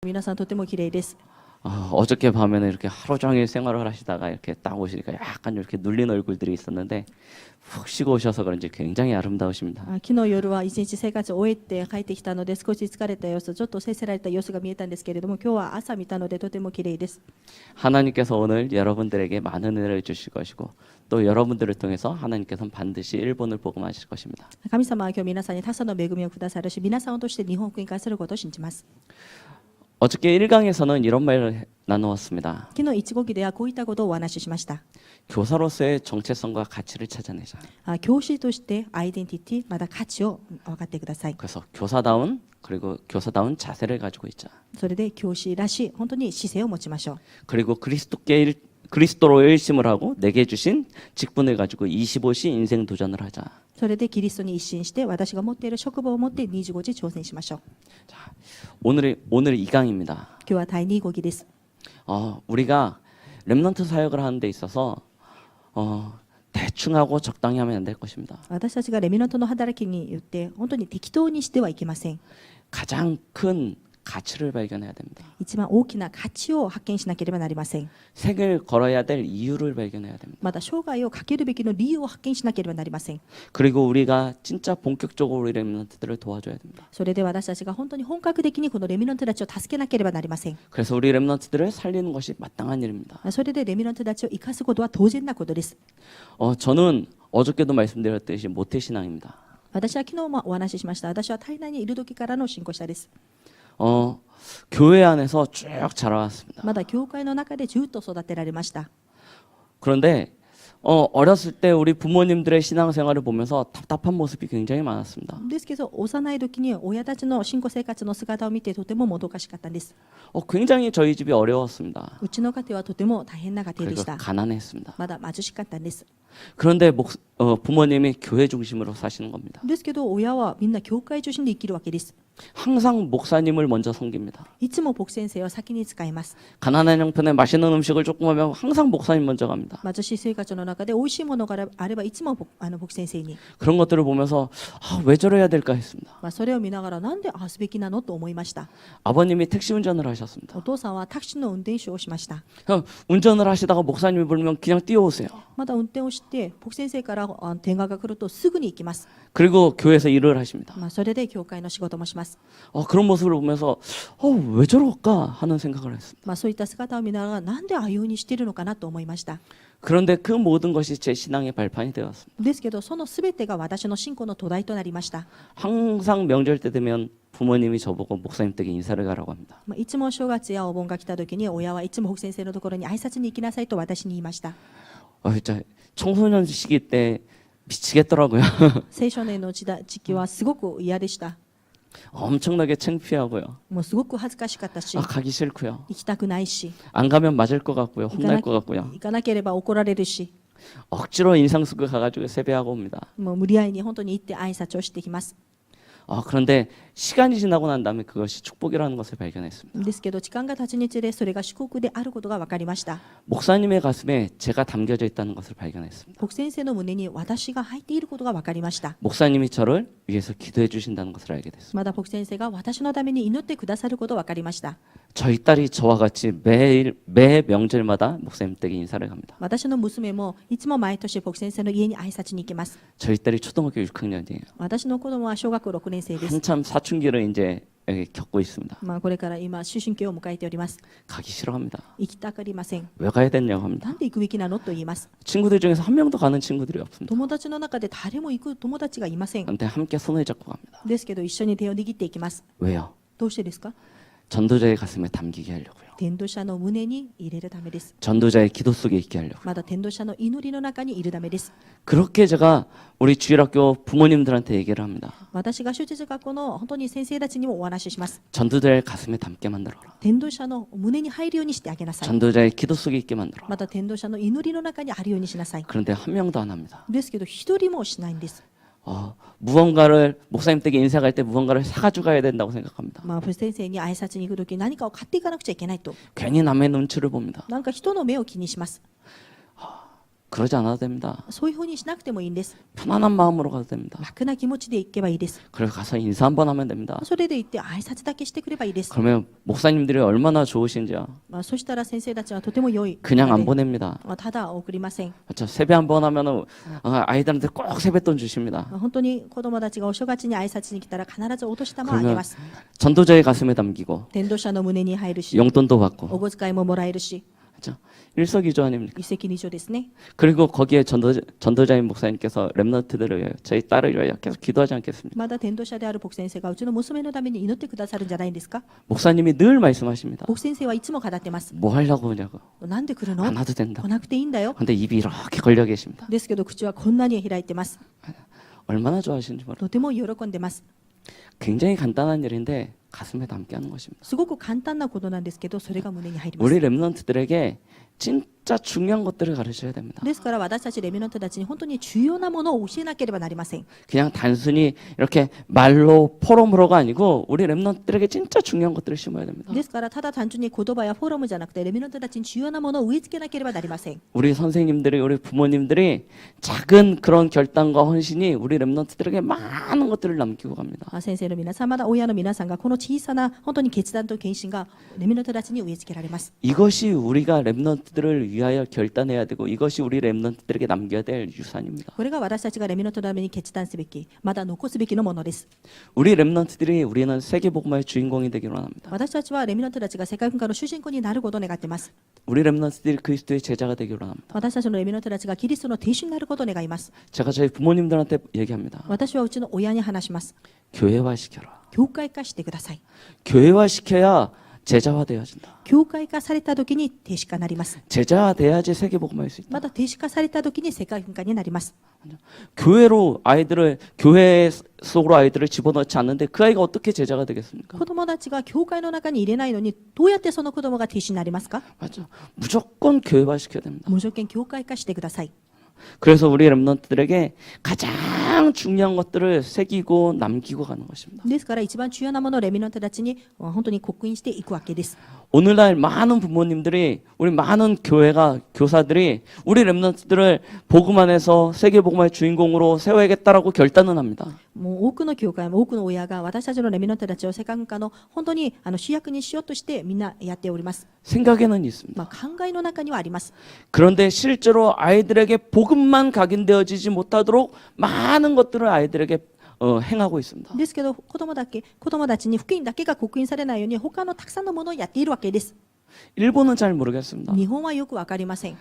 皆さんとても綺麗です。 어저께 밤에는 이렇게 하루 종일 생활을 하시다가 이렇게 딱 오시니까 약간 이렇게 눌린 얼굴들이 있었는데 푹 쉬고 오셔서 그런지 굉장히 아름다우십니다. 昨日夜は一日生活を終えて帰ってきたので少し疲れた様子、ちょっとせせられた様子が見えたんですけれども、今日は朝見たのでとても綺麗です。 하나님께서 오늘 여러분들에게 많은 은혜를 주실 것이고 또 여러분들을 통해서 하나님께서는 반드시 일본을 복음하실 것입니다. 神様は今日皆さんに多々の恵みをくださるし、皆さんを通して日本を展開することを信じます。 어저께 1강에서는 이런 말을 나누었습니다. 昨日一語記ではこういったことをお話ししました。 교사로서의 정체성과 가치를 찾아내자. 教師としてアイデンティティ、また価値を分かってください。 그래서 교사다운 그리고 교사다운 자세를 가지고 있자. それで教師らしい本当に姿勢を持ちましょう。 그리고 그리스도로 일심을 하고 내게 주신 직분을 가지고 25시 인생 도전을 하자. それでキリストに一心して私が持っている職場を持って25時挑戦しましょう。 오늘 2강입니다. 今日は第2語記です。 우리가 렘넌트 사역을 하는 데 있어서 대충 하고 적당히 하면 안 될 것입니다. 私たちがレミナントの働きによって本当に適当にしてはいけません。 가장 큰 가치를 발견해야 됩니다. 一番大きな価値を発見しなければなりません。 색을 걸어야 될 이유를 발견해야 됩니다. また生涯をかけるべきの理由を発見しなければなりません。 그리고 우리가 진짜 본격적으로 우리 렘넌트들을 도와줘야 됩니다. それで私たちが本当に本格的にこのレミナントたちを助けなければなりません。 그래서 우리 렘넌트들을 살리는 것이 마땅한 일입니다. それでレミナントたちを生かすことは当然なことです。 저는 어저께도 말씀드렸듯이 모태신앙입니다. 私は昨日もお話ししました。私は体内にいる時からの信仰者です。 교회 안에서 쭉 자라왔습니다. まだ教会の中でずっと育てられました。 그런데 어렸을 때 우리 부모님들의 신앙생활을 보면서 답답한 모습이 굉장히 많았습니다. ですけど幼い時に親たちの信仰生活の姿を見てとてももどかしかったんです。 굉장히 저희 집이 어려웠습니다. うちの家庭はとても大変な家庭でし 그리고 た。 가난했습니다. まだ貧しかったんです。 그런데 부모님이 교회 중심으로 사시는 겁니다. ですけど親はみんな教会中心で生きるわけです。 항상 목사님을 먼저 섬깁니다. いつも牧先生を先に使います。 가난한 형편에 맛있는 음식을 조금 하면 항상 목사님 먼저 갑니다. 貧しい生活の中で美味しいものがあればいつも牧先生に、 그런 것들을 보면서 왜 저래야 될까 했습니다. それを見ながらなんでああすべきなのと思いました。 아버님이 택시 운전을 하셨습니다. お父さんはタクシーの運転手をしました。 운전을 하시다가 목사님이 부르면 그냥 뛰어오세요. また運転をして牧先生から電話が来るとすぐに行きます。 그리고 교회에서 일을 하십니다. それで教会の仕事もします。 그런 모습을 보면서 왜 저럴까 하는 생각을 했습니다. そういった姿を見ながらなんでああいうようにしているのかなと思いました。 그런데 그 모든 것이 제 신앙의 발판이 되었습니다. ですけどそのすべてが私の信仰の土台となりました。 항상 명절 때 되면 부모님이 저보고 목사님 댁에 인사를 가라고 합니다. いつも正月やお盆が来た時に親はいつも牧先生のところに挨拶に行きなさいと私に言いました。 진짜 청소년 시기 때 미치겠더라고요. 青少年の時期はすごく嫌でした。 엄청나게 창피하고요. もうすごく恥ずかしかったし、 가기 싫고요. 行きたくないし、 안 가면 맞을 것 같고요. 行か 혼날 な 것 같고요. 行かなければ怒られるし、 억지로 인상 쓰고 가가지고 세배하고 옵니다. もう無理やりに本当に行って挨拶をしてきます。 그런데 시간이 지나고 난 다음에 그것이 축복이라는 것을 발견했습니다. ですけど時間が経つにつれそれが祝福であることが分かりました。 목사님의 가슴에 제가 담겨져 있다는 것을 발견했습니다. 牧先生の胸に私が入っていることが分かりました。 목사님이 저를 위해서 기도해 주신다는 것을 알게 됐습니다. まだ牧先生が私のために祈ってくださることが分かりました。 저희 딸이 저와 같이 매 명절마다 목사님 댁에 인사를 갑니다. 私の娘もいつも毎年牧先生の家に挨拶に行きます。 저희 딸이 초등학교 6학년이에요. 私の子供は小学校6年生です。 한참 사춘기를 이제 겪고 있습니다. これから今思春期を迎えております。 가기 싫어합니다. 行きたくありません。 왜 가야 되냐고 합니다. なんで行くべきなのと言います。 친구들 중에서 한 명도 가는 친구들이 없습니다. 友達の中で誰も行く友達がいません。 근데 함께 손을 잡고 갑니다. ですけど一緒に手を握っていきます。 왜요? どうしてですか？ 전도자의 가슴에 담기게 하려고요. 伝道者の胸に入れるためです。 전도자의 기도 속에 있게 하려고요. まだ伝道者の祈りの中にいるためです。 그렇게 제가 우리 주일학교 부모님들한테 얘기를 합니다. 私が主日学校の本当に先生たちにもお話しします。 전도자의 가슴에 담게 만들어라. 伝道者の胸に入るようにしてあげなさい。 전도자의 기도 속에 있게 만들어라. また伝道者の祈りの中にあるようにしなさい。 그런데 한 명도 안 합니다. ですけど一人もしないんです。 무언가를 목사님 댁에 인사 갈 때 무언가를 사가지고 가야 된다고 생각합니다. 先生に挨拶に行く時何かを買っていかなくちゃいけないと、 괜히 남의 눈치를 봅니다. なんか人の目を気にします。 그러지 않아도 됩니다. そういうふうにしなくてもいいんです。 편안한 마음으로 가도 됩니다. 楽な気持ちで行けばいいです。 그리고 가서 인사 한번 하면 됩니다. それで行って挨拶だけしてくればいいです。 그러면 목사님들이 얼마나 좋으신지요. そしたら先生たちはとても良い。 그냥 안 보냅니다. ただ送りません。 그렇죠. 세배 한번 하면은 아이들한테 꼭 세뱃돈 주십니다. 本当に子供たちがお正月に挨拶に来たら必ずお年玉をあげます。 전도자의 가슴에 담기고 伝道者の胸に入るし、 용돈도 받고 お小遣いももらえるし、 그렇죠. 일석이조 아닙니까? 一石二鳥ですね。 그리고 거기에 전도자인 목사님께서 렘넌트들을 위하여 저희 딸을 위하여 계속 기도하지 않겠습니까? まだ伝道者である牧先生がうちの娘のために祈ってくださるんじゃないんですか。 목사님이 늘 말씀하십니다. 牧先生はいつも語ってます。 뭐 하려고 오냐고. なんで来るの？ 안 와도 된다. 来なくていいんだよ。 근데 입이 이렇게 걸려 계십니다. ですけど口はこんなに開いてます。 얼마나 좋아하시는지 모르겠어요. とても喜んでます。 굉장히 간단한 일인데 가슴에 담게 하는 것입니다. すごく簡単なことなんですけど、それが胸に入ります。 우리 렘넌트들에게 진짜 중요한 것들을 가르쳐야 됩니다. ですから私たちレミナントたちに本当に重要なものを教えなければなりません。 그냥 단순히 이렇게 말로 포럼으로가 아니고 우리 렘넌트들에게 진짜 중요한 것들을 심어야 됩니다. ですからただ単純に言葉やフォーラムじゃなくてレミナントたちに重要なものを植え付けなければなりません。 우리 선생님들이 우리 부모님들이 작은 그런 결단과 헌신이 우리 렘넌트들에게 많은 것들을 남기고 갑니다. 先生の皆さん、まだ親の皆さんがこの小さな本当に決断と献身がレミナントたちに植え付けられます。 이것이 우리가 렘넌트들을 위하여 결단해야 되고 이것이 우리 렘넌트들에게 남겨야 될 유산입니다. これが私たちがレミナントのために決断すべき、まだ残すべきのものです。 우리 렘넌트들이 우리는 세계복음화의 주인공이 되기를 원합니다. 私たちはレミナントたちが世界文化の主人公になることを願っています。 우리 렘넌트들이 그리스도의 제자가 되기를 원합니다. 私たちのレミナントたちがキリストの弟子になることを願います。 제가 저희 부모님들한테 얘기합니다. 私はうちの親に話します。 교회화시켜라. 教会化してください。 교회화시켜야 제자화되어진다. 教会化された時に弟子化になります。 제자화돼야지 세계복음화할 수 있다. また弟子化された時に世界文化になります。 교회로 아이들을 교회 속으로 아이들을 집어넣지 않는데 그 아이가 어떻게 제자가 되겠습니까? 子供たちが教会の中に入れないのにどうやってその子供が弟子になりますか？ 맞죠. 무조건 교회화시켜야 됩니다. 無条件教会化してください。 그래서 우리 렘넌트들에게 가장 중요한 것들을 새기고 남기고 가는 것입니다. ですから一番重要なものをレミナントたちに本当に刻印していくわけです。 오늘날 많은 부모님들이 우리 많은 교회가 교사들이 우리 렘넌트들을 복음 안에서 세계 복음화의 주인공으로 세워야겠다라고 결단은 합니다. もう多くの教会も多くの親が私たちのレミナントたちを世界文化の本当に主役にしようとしてみんなやっております。 생각에는 있습니다. 考えの中にはあります。 그런데 실제로 아이들에게 복음만 각인되어지지 못하도록 많은 것들을 아이들에게 행하고 있습니다. ですけど子供たちに福音だけが刻印されないように他のたくさんのものをやっているわけです。 일본은 잘 모르겠습니다. 日本はよくわかりません。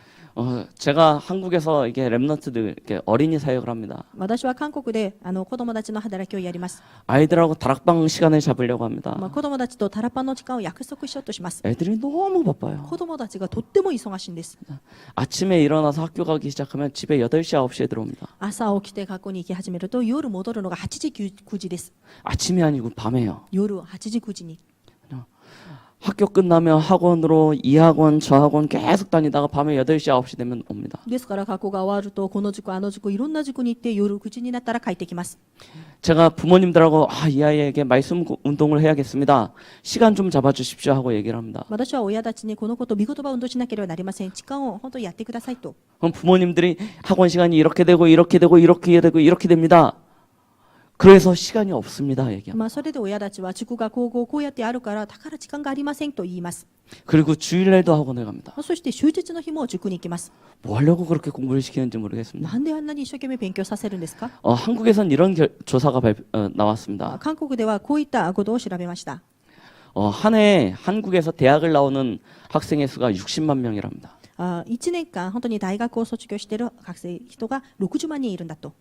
제가 한국에서 이게 렘넌트들 이렇게 어린이 사역을 합니다. 私は韓国で子供たちの働きをやります。 아이들하고 다락방 시간을 잡으려고 합니다. 子供たちとタラパンの時間を約束しようとします。 애들이 너무 바빠요. 子供たちがとっても忙しいんです。 아침에 일어나서 학교 가기 시작하면 집에 8시, 9시에 들어옵니다. 朝起きて学校に行き始めると夜戻るのが8時9時です。 아침이 아니고 밤에요. 夜8時9時に。 학교 끝나면 학원으로 이 학원 저 학원 계속 다니다가 밤에 8시, 9시 되면 옵니다. ですから学校が終わるとこの塾あの塾いろんな塾に行って夜9時になったら帰ってきます。 제가 부모님들하고 이 아이에게 말씀 운동을 해야겠습니다. 시간 좀 잡아주십시오 하고 얘기를 합니다. 私は親たちにこのこと御言葉運動しなければなりません。時間を本当にやってくださいと。 그럼 부모님들이 학원 시간이 이렇게 되고 이렇게 되고 이렇게 되고 이렇게 됩니다. 그래서 시간이 없습니다. 얘기합니다. それで親たちは塾がこうやってあるからだから時間がありませんと言います。 그리고 주일날도 학원을 갑니다. そして終日の日も塾に行きます。 뭐 하려고 그렇게 공부를 시키는지 모르겠습니다. なんであんなに一生懸命勉強させるんですか？ 한국에선 이런 조사가 나왔습니다. 韓国ではこういったことを調べました。 한 해에 한국에서 대학을 나오는 학생의 수가 60만 명이랍니다. 1年間本当に大学を卒業している学生人が60万人いるんだと。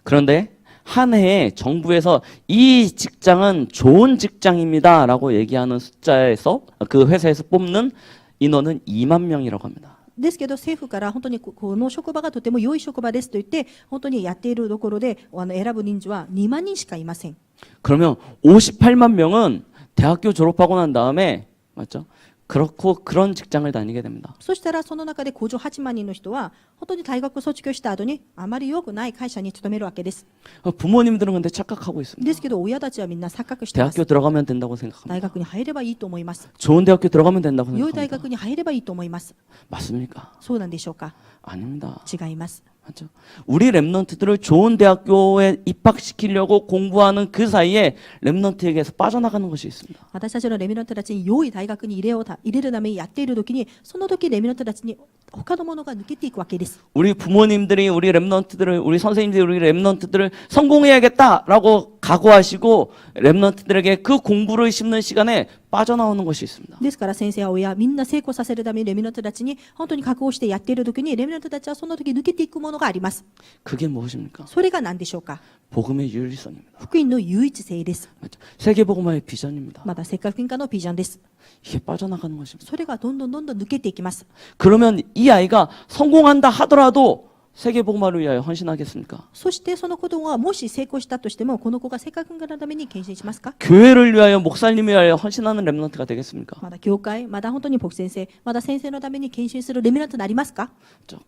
그런데 한 해에 정부에서 이 직장은 좋은 직장입니다라고 얘기하는 숫자에서 그 회사에서 뽑는 인원은 2만 명이라고 합니다. ですけど政府から本当にこの職場がとても良い職場ですと言って本当にやっているところで選ぶ人数は2万人しかいません。 그러면 58만 명은 대학교 졸업하고 난 다음에 맞죠? 그렇고 그런 직장을 다니게 됩니다. そしたらその中で58万人の人は本当に大学を卒業した後にあまり良くない会社に勤めるわけです。 부모님들은 근데 착각하고 있습니다. ですけど親たちはみんな錯覚しています。 대학교 들어가면 된다고 大 생각합니다. 学に入ればいいと思います。 좋은 대학교 들어가면 된다고 良い大 생각합니다. 学に入ればいいと思います。 맞습니까? そうなんでしょうか。 아닙니다. 違います。 맞죠? 우리 랩런트들을 좋은 대학교에 입학시키려고 공부하는 그 사이에 랩런트에게서 빠져나가는 것이 있습니다. 私たちのレミナントたちに良い大学に入れるためにやっている時にその時レミナントたちに他のものが抜けていくわけです。 우리 부모님들이 우리 랩런트들을 우리 선생님들이 우리 랩런트들을 성공해야겠다라고 각오하시고 랩런트들에게 그 공부를 심는 시간에 빠져나오는 것이 있습니다. ですから先生や親みんな成功させるためにレミナントたちに本当に覚悟してやっている時にレミナントたちはその時抜けていくものがあります。 그게 무엇입니까? それが何でしょうか。 복음의 유일성입니다. 福音の唯一性です。 맞죠? 세계복음화의 비전입니다. また世界福音化のビジョンです。 이게 빠져나가는 것입니다. それがどんどん抜けていきます。 그러면 이 아이가 성공한다 하더라도 세계복음화를 위하여 헌신하겠습니까? そしてその子供はもし成功したとしてもこの子が世界福音化のために献身しますか。 교회를 위하여 목사님을 위하여 헌신하는 랩런트가 되겠습니까? まだ教会まだ本当に牧先生まだ先生のために献身するレミナントになりますか。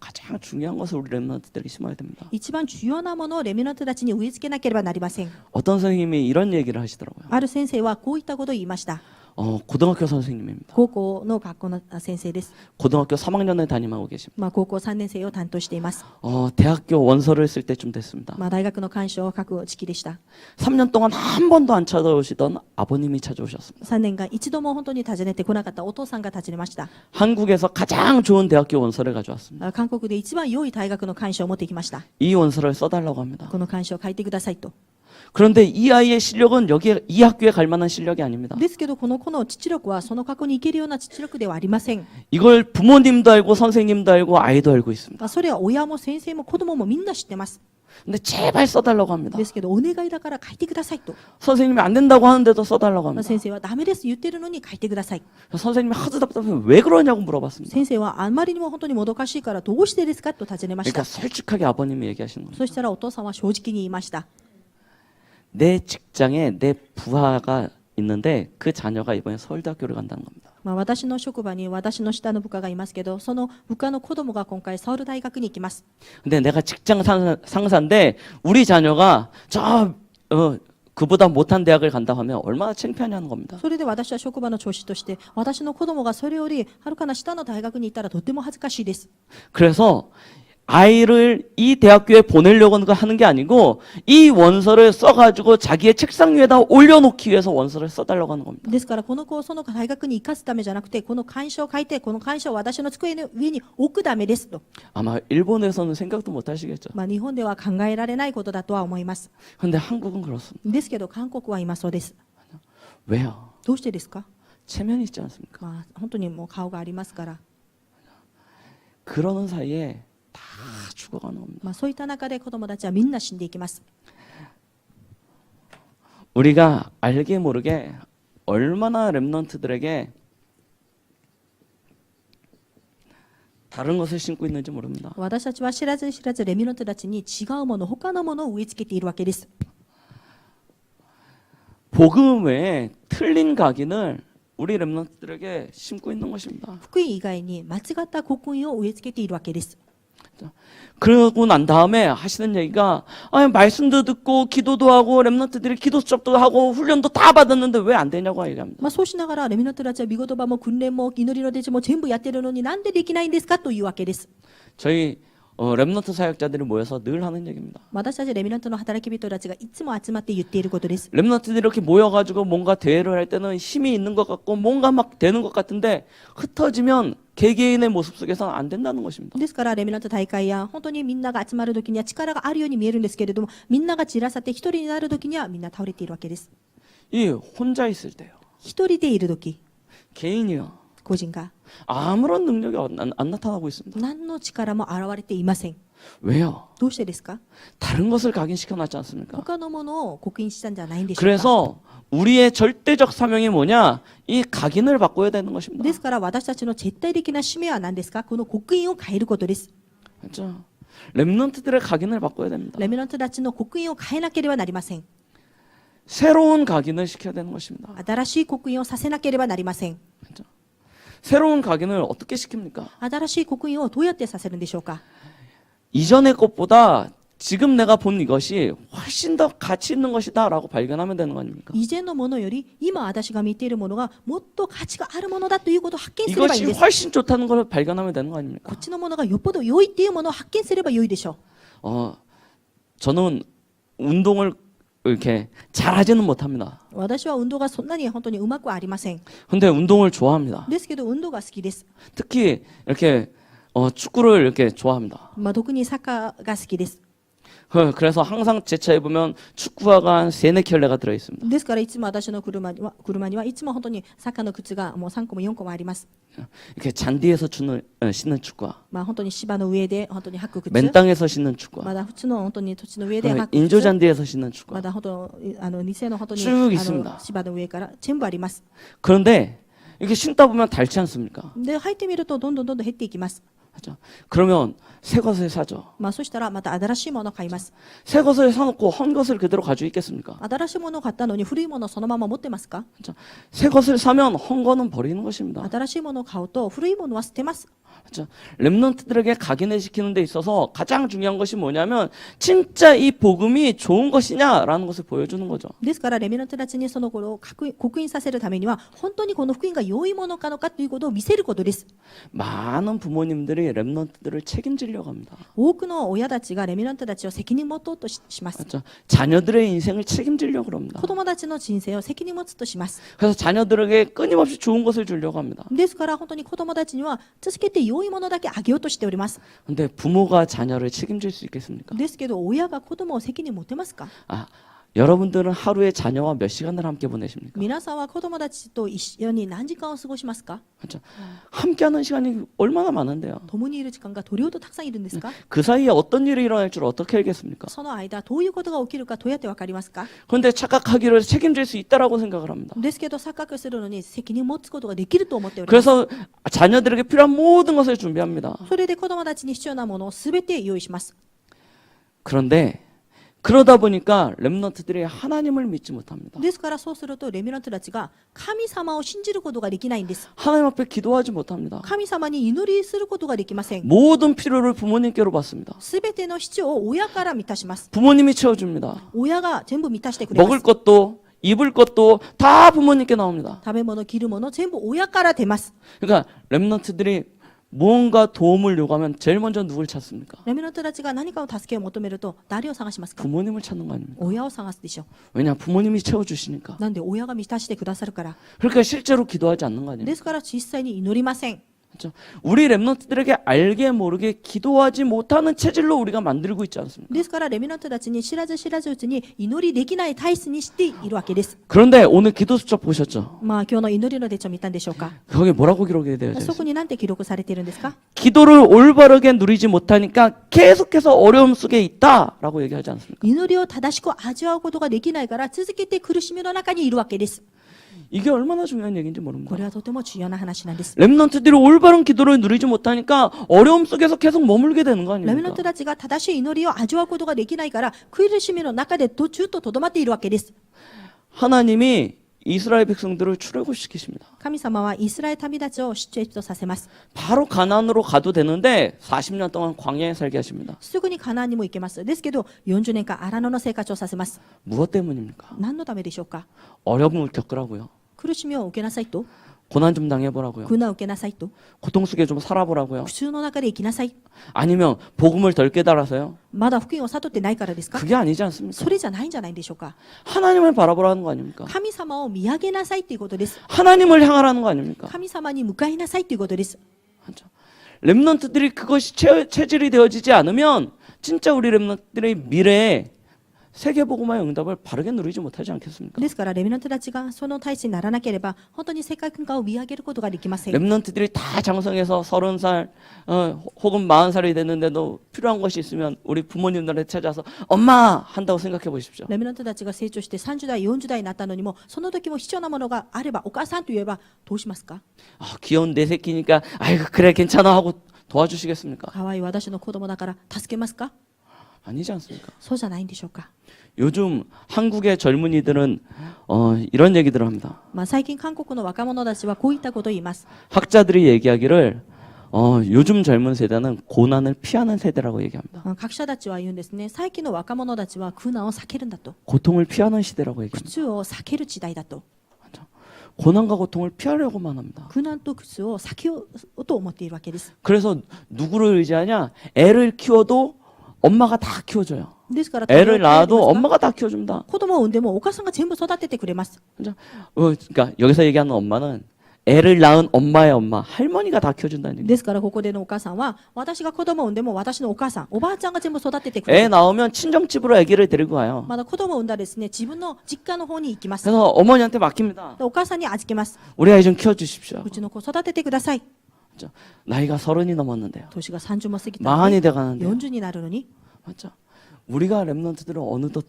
가장 중요한 것을 우리 랩런트들이 심어야 됩니다. 一番重要なものをレミナントたちに植え付けなければなりません。 어떤 선생님이 이런 얘기를 하시더라고요. ある先生はこういったことを言いました。 고등학교 선생님입니다. 高校の学校の先生です。 고등학교 3학년에 담임하고 계십니다. 高校3年生を担当しています。 대학교 원서를 쓸 때쯤 됐습니다. 大学の願書を書く時期でした。 3년 동안 한 번도 안 찾아오시던 아버님이 찾아오셨습니다. 3年間一度も本当に訪ねてこなかったお父さんが訪ねました。 한국에서 가장 좋은 대학교 원서를 가져왔습니다. 韓国で一番良い大学の願書を持ってきました。 이 원서를 써달라고 합니다. この願書を書いてくださいと。 그런데 이 아이의 실력은 이 학교에 갈 만한 실력이 아닙니다. ですけどこの子の知力はその過去に行けるような知力ではありません。 이걸 부모님도 알고 선생님도 알고 아이도 알고 있습니다. それは親も先生も子供もみんな知ってます。 근데 제발 써달라고 합니다. ですけどお願いだから書いてくださいと。 선생님이 안 된다고 하는데도 써달라고 합니다. 先生はダメです言ってるのに書いてください。 선생님이 하도 답답해서 왜 그러냐고 물어봤습니다. 先生はあまりにも本当にもどかしいからどうしてですかと尋ねまし 그러니까 た。 솔직하게 아버님이 얘기하시는 거예요. そしたらお父さんは正直に言いました。 내 직장에 내 부하가 있는데 그 자녀가 이번에 서울대학교를 간다는 겁니다. 私の職場に私の下の部下がいますけど、その部下の子供が今回ソウル大学に行きます。 근데 내가 직장 상사인데 우리 자녀가 그보다 못한 대학을 간다고 하면 얼마나 창피하냐는 겁니다. それで私は職場の上司として私の子供がそれよりはるかな下の大学に行ったらとても恥ずかしいです。 그래서 아이를 이 대학교에 보내려고 하는 게 아니고 이 원서를 써가지고 자기의 책상 위에다 올려놓기 위해서 원서를 써달라고 하는 겁니다. ですからこの子をその大学に行かすためじゃなくてこの願書を書いてこの願書を私の机の上に置くためですと。 아마 일본에서는 생각도 못 하시겠죠. 日本では考えられないことだとは思います。 근데 한국은 그렇습니다. ですけど韓国は今そうです。 왜요? どうしてですか。 체면이 있지 않습니까? 本当にもう顔がありますから。 그러는 사이에 다 죽어가는 겁니다. そういった中で子供たちはみんな死んでいきます。 우리가 알게 모르게 얼마나 랩런트들에게 다른 것을 심고 있는지 모릅니다. 私たちは知らず知らずレミナントたちに違うもの他のものを植え付けているわけです。 복음 외에 틀린 각인을 우리 랩런트들에게 심고 있는 것입니다. 福音以外に間違った刻印を植え付けているわけです。 그러고 난 다음에 하시는 얘기가 말씀도 듣고 기도도 하고 랩런트들이 기도 수업도 하고 훈련도 다 받았는데 왜 안 되냐고 얘기합니다. そうしながらレミナントたちは御言葉も訓練も祈りの弟子も全部やってるのになんでできないんですかというわけです。 저희 랩런트 사역자들이 모여서 늘 하는 얘기입니다. 私たちレミナントの働き人たちがいつも集まって言っていることです。 랩런트들이 이렇게 모여가지고 뭔가 대회를 할 때는 힘이 있는 것 같고 뭔가 막 되는 것 같은데 흩어지면 개개인의 모습 속에서는 안 된다는 것입니다. ですからレミナント大会や本当にみんなが集まる時には力があるように見えるんですけれども、みんなが散らさって一人になる時にはみんな倒れているわけです。 이 혼자 있을 때요. 一人でいる時、 개인이요. 個人が 아무런 능력이 안 나타나고 있습니다. 何の力も現れていません。 왜요? どうしてですか。 다른 것을 각인시켜 놨지 않습니까? 他のものを刻印したんじゃないんでしょうか。 그래서 우리의 절대적 사명이 뭐냐? 이 각인을 바꿔야 되는 것입니다. ですから私たちの絶対的な使命は何ですか。この刻印を変えることです。 그렇죠? 랩런트들의 각인을 바꿔야 됩니다. レミナントたちの刻印を変えなければなりません。 새로운 각인을 시켜야 되는 것입니다. 新しい刻印をさせなければなりません。 새로운 각인을 어떻게 시킵니까? 新しい刻印をどうやってさせるんでしょうか。 이전의 것보다 지금 내가 본 이것이 훨씬 더 가치 있는 것이다라고 발견하면 되는 거 아닙니까? 以前のものより今私が見ているものがもっと価値があるものだということを発見すればいいん 이것이 です。 훨씬 좋다는 걸 발견하면 되는 거 아닙니까? こっちのものがよっぽど良いっていうものを発見すれば良いでしょ 저는 운동을 이렇게 잘하지는 못합니다. う。私は運動がそんなに本当にうまくはありません。 근데 운동을 좋아합니다. ですけど運動が好きです。 특히 이렇게 축구를 이렇게 좋아합니다. 特にサッカーが好きです。 그래서 항상 제 차에 보면 축구화가 한 3, 4켤레가 들어 있습니다. ですからいつも私の車にはいつも本当にサッカーの靴がもう3個も4個もあります。 이렇게 잔디에서 신는 축구화, 本当に芝の上で本当に履く靴。 맨 땅에서 신는 축구화, まだ普通の本当に土地の上で履く靴。 인조 잔디에서 신는 ま 축구화. だ本当偽の本当に 쭉 있습니다. 芝の上から全部あります。 그런데 이렇게 신다 보면 닳지 않습니까? で履いてみるとどんどん減っていきます。 그렇죠? 그러면 새 것을 사죠. そしたらまた新しいものを買います。 새 것을 사놓고 헌 것을 그대로 가지고 있겠습니까? 新しいものを買ったのに古いものをそのまま持ってますか？ 그렇죠? 새 것을 사면 헌 거는 버리는 것입니다. 新しいものを買うと古いものは捨てます。 그렇죠? 렘넌트들에게 각인을 시키는 데 있어서 가장 중요한 것이 뭐냐면 진짜 이 복음이 좋은 것이냐라는 것을 보여주는 거죠. ですからレミナントたちにその頃を刻印させるためには本当にこの福音が良いものかのかということを見せることです。 많은 부모님들이 렘넌트들을 책임지려고 합니다. 多くの親たちがレミナントたちを責任持とうとします。 그렇죠? 자녀들의 인생을 책임지려고 합니다. 子供たちの人生を責任持つとします。 그래서 자녀들에게 끊임없이 좋은 것을 주려고 합니다. ですから本当に子供たちには続けて良いものだけあげようとしております。 근데 부모가 자녀를 책임질 수 있겠습니까? ですけど親が子供を責任持てますか？ 여러분들은 하루에 자녀와 몇 시간을 함께 보내십니까? 皆さんは子供たちと一緒に何時間を過ごしますか？ 그렇죠? 함께하는 시간이 얼마나 많은데요. 共にいる時間がどれほどたくさんいるんですか？ 그 사이에 어떤 일이 일어날 줄 어떻게 알겠습니까? その間どういうことが起きるかどうやってわかりますか？ 그런데 착각하기를 책임질 수 있다라고 생각을 합니다. ですけど錯覚するのに責任を持つことができると思っております。 그래서 자녀들에게 필요한 모든 것을 준비합니다. それで子供たちに必要なものをすべて用意します。 그런데 그러다 보니까 렘넌트들이 하나님을 믿지 못합니다. ですからそうするとレミナントたちが神様を信じることができないんです。 하나님 앞에 기도하지 못합니다. 神様に祈りすることができません。 모든 필요를 부모님께로 받습니다. すべての必要を親から満たします。 부모님이 채워줍니다. 親が全部満たしてくれま 먹을 す。 것도 입을 것도 다 부모님께 나옵니다. 食べ物、着るもの全部親から出ます。 그러니까 렘넌트들이 무언가 도움을 요구하면 제일 먼저 누굴 찾습니까? レミナントたちが何かを助けを求めると誰を探しますか？ 부모님을 찾는 거 아닙니까? 親を探すでしょう。 왜냐 부모님이 채워주시니까. なんで親が満たしてくださるから。 그러니까 실제로 기도하지 않는 거 で 아닙니까? すから実際に祈りません。 그렇죠? 우리 렘넌트들에게 알게 모르게 기도하지 못하는 체질로 우리가 만들고 있지 않습니까? ですからレミナントたちに知らず知らずうちに祈りできない体質にしているわけです。 그런데 오늘 기도 수첩 보셨죠? 今日の祈りの手帳見たんでしょうか？ 거기에 뭐라고 기록이 되어 そ 있어요? こに何て記録されているんですか？ 기도를 올바르게 누리지 못하니까 계속해서 어려움 속에 있다라고 얘기하지 않습니까? 祈りを正しく味わうことができないから続けて苦しみの中にいるわけです。 이게 얼마나 중요한 얘기인지 こ 모릅니다. れはとても重要な話なんです。 렘넌트들이 올바른 기도를 누리지 못하니까 어려움 속에서 계속 머물게 되는 거 レミナ 아닙니까? ントたちが正しい祈りを味わうことができないから苦しみの中で途中ととどまっているわけです。 하나님이 이스라엘 백성들을 출애굽시키십니다. 神様はイスラエル旅立ちを出エジプトさせます。 바로 가나안으로 가도 되는데 40년 동안 광야에 살게 하십니다. すぐにカナンにも行けます。ですけど40年間荒野の生活をさせます。 무엇 때문입니까? 何のためでしょうか？ 어려움을 겪으라고요. 苦しみを受けなさいと、 고난 좀 당해보라고요. 苦難を受けなさいと、 고통 속에 좀 살아보라고요. 苦痛の中で生きなさい。 아니면 복음을 덜 깨달아서요. まだ福音を悟ってないからですか？ 그게 아니지 않습니까? それじゃないんじゃないでしょうか？ 하나님을 바라보라는 거 아닙니까? 神様を見上げなさいということです。 하나님을 향하라는 거 아닙니까? 神様に向かいなさいということです。 그렇죠? 렘넌트들이 그것이 체질이 되어지지 않으면 진짜 우리 렘넌트들의 미래에 세계복음화의 응답을 바르게 누리지 못하지 않겠습니까? ですからレミナントたちがその大使にならなければ本当に世界文化を見上げることができません。 렘넌트들이 다 장성해서 30살 혹은 40살이 됐는데도 필요한 것이 있으면 우리 부모님들한테 찾아서 엄마 한다고 생각해 보십시오. レミナントたちが成長して30代40代になったのにもその時も必要なものがあればお母さんと言えばどうしますか？ 귀여운 내 새끼니까 아이고 그래 괜찮아 하고 도와주시겠습니까? 可愛い私の子供だから助けますか？ 아니지 않습니까? そうじゃないんでしょうか。 요즘 한국의 젊은이들은 이런 얘기들을 합니다. 最近韓国の若者たちはこういったことを言います。 학자들이 얘기하기를 요즘 젊은 세대는 고난을 피하는 세대라고 얘기합니다. 学者たちは言うんですね。最近の若者たちは苦難を避けるんだと。 고통을 피하는 시대라고 苦 얘기합니다. 痛を避ける時代だと。 고난과 고통을 피하려고만 합니다. 苦難と苦痛を避けようと思っているわけです。 그래서 누구를 의지하냐? 애를 키워도 엄마가 다 키워줘요. ですから 애를 낳아도 子 엄마가 다 키워줍니다. 供を産んでもお母さんが全部育ててくれます。 그러니까 여기서 얘기하는 엄마는 애를 낳은 엄마의 엄마, 할머니가 다 키워준다는 얘기예요. ですからここでのお母さんは私が子供を産んでも私のお母さん、おばあちゃんが全部育ててくれ 애 る。 낳으면 친정집으로 아기를 데리고 가요. まだ子供を産んだらですね、自分の実家の方に行きます。 그래서 어머니한테 맡깁니다. お母さんに預けます。 우리 아이 좀 키워주십시오. うちの子育ててください。 나이가 30이 넘었는데요. 年が30も過ぎたの 마흔이 に 돼가는데요. 40になるのに 맞죠? 우리가 랩런트들을 어느덧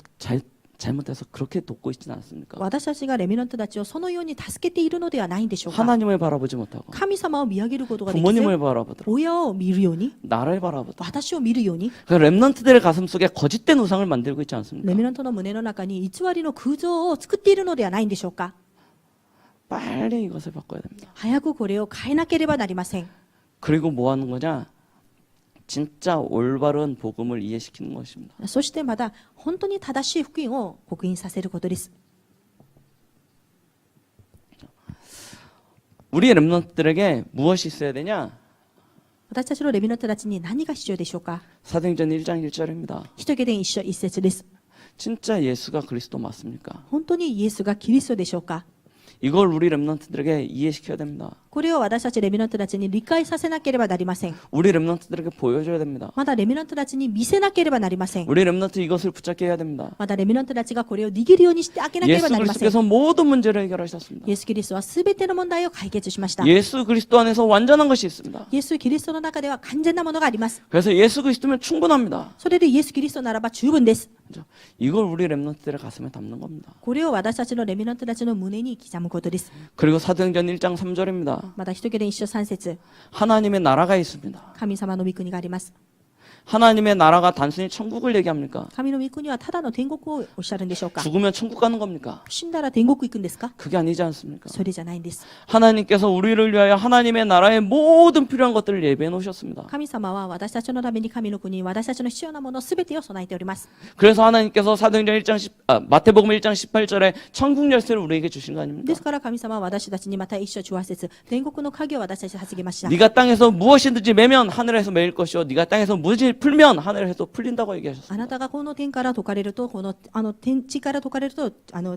잘못해서 그렇게 돕고 있지는 않습니까? 私たちがレミナントたちをそのように助けているのではないんでしょうか。 하나님을 바라보지 못하고 神様を見上げることができず 부모님을 바라보더라고 親を見るように 나를 바라보더라고 私を見るように 그 랩런트들의 가슴 속에 거짓된 우상을 만들고 있지 않습니까? レミナントの胸の中に偽りの空想を作っているのではないんでしょうか。 빨리 이것을 바꿔야 됩니다. 早くこれを変えなければなりません。 그리고 뭐 하는 거냐? 진짜 올바른 복음을 이해시키는 것입니다. そしてまた本当に正しい福音を刻印させることです。 우리 랩런트들에게 무엇이 있어야 되냐? 私たちのレミナントたちに何が必要でしょうか。 사도행전 1장 1절입니다. 使徒行伝一章一節です。 진짜 예수가 그리스도 맞습니까? 本当にイエスがキリストでしょうか。 이걸 우리 랩런트들에게 이해시켜야 됩니다. これを私たちレミナントたちに理解させなければなりません。 우리 랩런트들에게 보여줘야 됩니다. まだレミナントたちに見せなければなりません。 우리 랩런트 이것을 붙잡게 해야 됩니다. まだレミナントたちがこれを握るようにしてあげなけれ 예수 ばなりません。 그리스도께서 모든 문제를 해결하셨습니다. イエス・キリストはすべての問題を解決しました。 예수 그리스도 안에서 완전한 것이 있습니다. イエス・キリストの中では完全なものがあります。 그래서 예수 그리스도면 충분합니다. それでイエス・キリストならば十分です。 그죠? 이걸 우리 랩런트들의 가슴에 담는 겁니다. これを私たちのレミナントたちの胸に刻むことです。 그리고 사도행전 1장 3절입니다. また使徒行伝一章三節、 하나님의 나라가 있습니다. 神様の御国があります。 하나님의 나라가 단순히 천국을 얘기합니까? 神の御国はただの天国をおっしゃるんでしょうか。 죽으면 천국 가는 겁니까? 死んだら天国行くんですか。 그게 아니지 않습니까? それじゃないんです。 하나님께서 우리를 위하여 하나님의 나라의 모든 필요한 것들을 예배해 놓으셨습니다. 神様は私たちのために神の国、私たちの必要なものすべてを備えております。 그래서 하나님께서 사도행전 1장 마태복음 1장 18절에 천국 열쇠를 우리에게 주신 거 아닙니까? ですから神様は私たちにまた一章18節、天国の鍵を私たちに授けました。 네가 땅에서 무엇이든지 매면 하늘에서 매일 것이요 네가 땅에서 무엇이 풀면 하늘에서 풀린다고 あ 얘기하셨습니다. なたがこの天から解かれると、この天地から解かれると、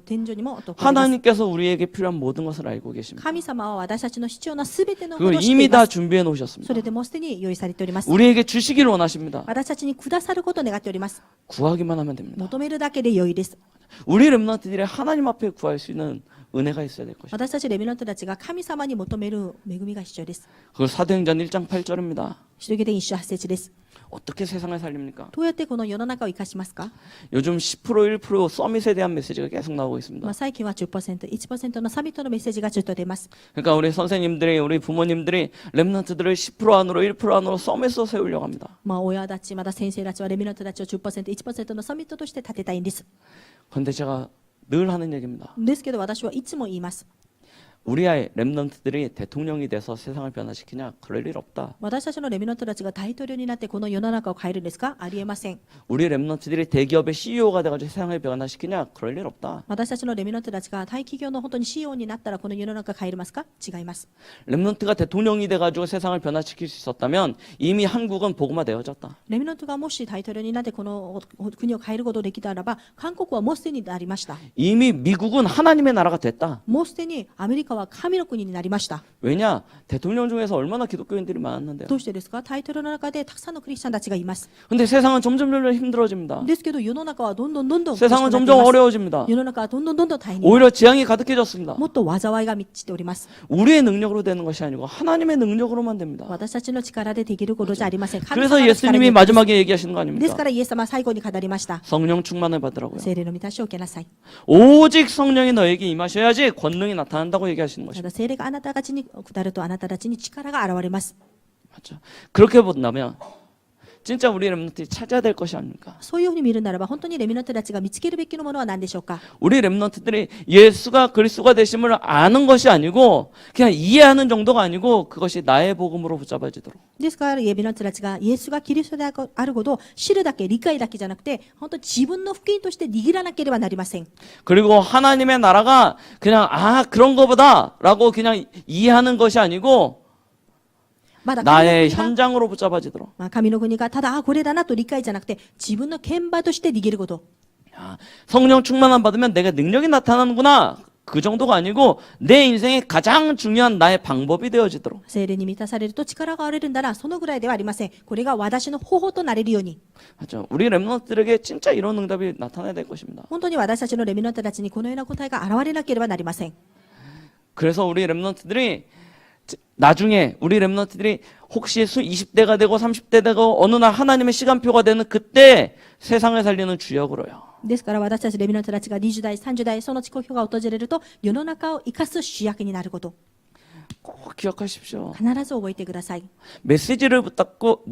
天井にも解かれます。 하나님께서 우리에게 필요한 모든 것을 알고 계십니다. 神様は私たちの必要なすべてのも 그걸 のを知ってい 이미 ま 다 す。 준비해 そ 놓으셨습니다. れでもうすでに用意されております。 우리에게 주시기를 원하십니다. 私たちにくださることを願っております。 구하기만 하면 됩니다. 求めるだけで良いです。 우리 렘넌트들이 하나님 앞에 구할 수 있는 은혜가 있어야 될 것입니다. 私たちレミナントたちが神様に求める恵みが必要です。 그걸 사도행전 1장 8절입니다. 使徒行伝一章八節です。 어떻게 세상을 살립니까? どうやってこの世の中を生かしますか。 요즘 10% 1% 서밋에 대한 메시지가 계속 나오고 있습니다. 最近は 10%、1% のサミットのメッセージがずっと出ます。 그러니까 우리 선생님들이 우리 부모님들이 렘넌트들을 10% 안으로 1% 안으로 서밋으로 세우려고 합니다. 親たち、また先生たちはレミナントたちを 10%、1% のサミットとして立てたいんです。 그런데 제가 늘 하는 얘기입니다. ですけど私はいつも言います。 우리 아이 렘넌트들이 대통령이 돼서 세상을 변화시키냐? 그럴 일 없다. 私たちのレミナントたちが大統領になってこの世の中を変えるんですか。ありえません。 우리 렘넌트들이 대기업의 CEO가 돼가지고 세상을 변화시키냐? 그럴 일 없다. 私たちのレミナントたちが大企業の本当に CEO になったらこの世の中変えますか。違います。 렘넌트가 대통령이 돼가지고 세상을 변화시킬 수 있었다면 이미 한국은 복음화되어졌다. レミナントがもし大統領になってこの国を変えることができたならば、韓国はもうすでになりました。 이미 미국은 하나님의 나라가 됐다. もうすでにアメリカは神の国になりました。 왜냐? 대통령 중에서 얼마나 기독교인들이 많았는데요. どうしてですか。大統領の中でたくさんのクリスチャンたちがいます。 근데 세상은 점점 힘들어집니다. ですけど世の中はどんどん苦しくなってい 세상은 ます。 점점 어려워집니다. 世の中はどんどん大変に、 오히려 지향이 가득해졌습니다. もっと災いが満ちております。 우리의 능력으로 되는 것이 아니고 하나님의 능력으로만 됩니다. 私たちの力でできることじゃありません。神 그래서 様の力に 예수님이 마지막에 얘기하시는 거 です 아닙니까? からイエス様は最後に語りました。 성령 충만을 받으라고요. 聖霊の満たしを受けなさい。 오직 성령이 너에게 임하셔야지 권능이 나타난다고 얘기하시는 た 것입니다. だ聖霊があなたたちに下るとあなたたちに力が現れます。 맞죠? 그렇게 본다면 진짜 우리 렘넌트들이 찾아야 될 것이 아닙니까? そういうふうに見るならば、本当にレミナントたちが見つけるべきのものは何でしょうか。 우리 렘넌트들이 예수가 그리스도가 되심을 아는 것이 아니고 그냥 이해하는 정도가 아니고 그것이 나의 복음으로 붙잡아지도록. ですから、レミナントたちがイエスがキリストであることを知るだけ、理解だけじゃなくて、本当に自分の福音として握らなければなりません。 그리고 하나님의 나라가 그냥 그런 거보다라고 그냥 이해하는 것이 아니고 まだ 나의 현장으로 붙잡아지도록. 神の国がただこれだなと理解じゃなくて、自分の現場として握ること。 성령 충만함 받으면 내가 능력이 나타나는구나. 그 정도가 아니고 내 인생의 가장 중요한 나의 방법이 되어지도록. 聖霊に満たされると力があれるんだな、そのぐらいではありません。これが私の方法となれるように。 맞죠? 우리 렘넌트들에게 진짜 이런 응답이 나타나야 될 것입니다. 本当に私たちのレミナントたちにこのような答えが現れなければなりません。 그래서 우리 렘넌트들이 나중에 우리 렘넌트들이 혹시 20대가 되고 30대 되고 어느 날 하나님의 시간표가 되는 그때 세상을 살리는 주역으로요. ですから私たちレミナントたちが20代、30代、その地区が訪れると世の中を生かす主役になること。 꼭 기억하십시오. 必ず覚えてください。 메시지를 붙잡고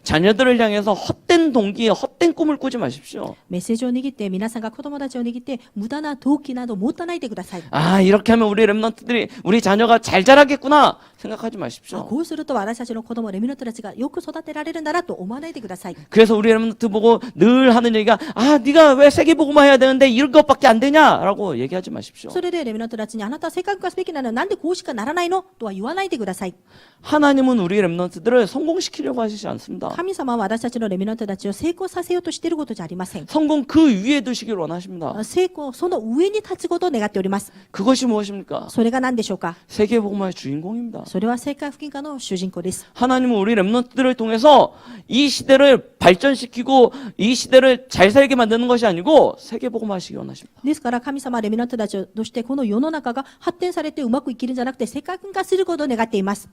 자녀들을 향해서 헛된 동기, 헛된 꿈을 꾸지 마십시오. メッセージを握って、皆さんが子供たちを握って無駄な動機など持たないでください。 이렇게 하면 우리 렘넌트들이 우리 자녀가 잘 자라겠구나 생각하지 あ 마십시오. こうすると私たちの子供レミナントたちがよく育てられるんだなと思わないでください。 그래서 우리 렘넌트 보고 늘 하는 얘기가 네가 왜 세계복음화 해야 되는데 이런 것밖에 안 되냐라고 얘기하지 마십시오. それでレミナントたちにあなたは世界化すべきなのになんでこうしかならないのとは言わないでください。 하나님은 우리 렘넌트들을 성공시키려고 하시지 않습니다. 神様は私たちのレミナントたちを成功させようとしていることじゃありません。 성공 그 위에 두시길 원하십니다. 成功、その上に立つことを願っております。 그것이 무엇입니까? それが何でしょうか。 세계복음화의 주인공입니다. それは世界福音家の主人公です。 하나님은 우리 렘넌트들을 통해서 이 시대를 발전시키고 이 시대를 잘 살게 만드는 것이 아니고 세계복음화하시기 원하십니다. ですから神様はレミナントたちとしてこの世の中が発展されてうまく生きるんじゃなくて世界化することを願っています。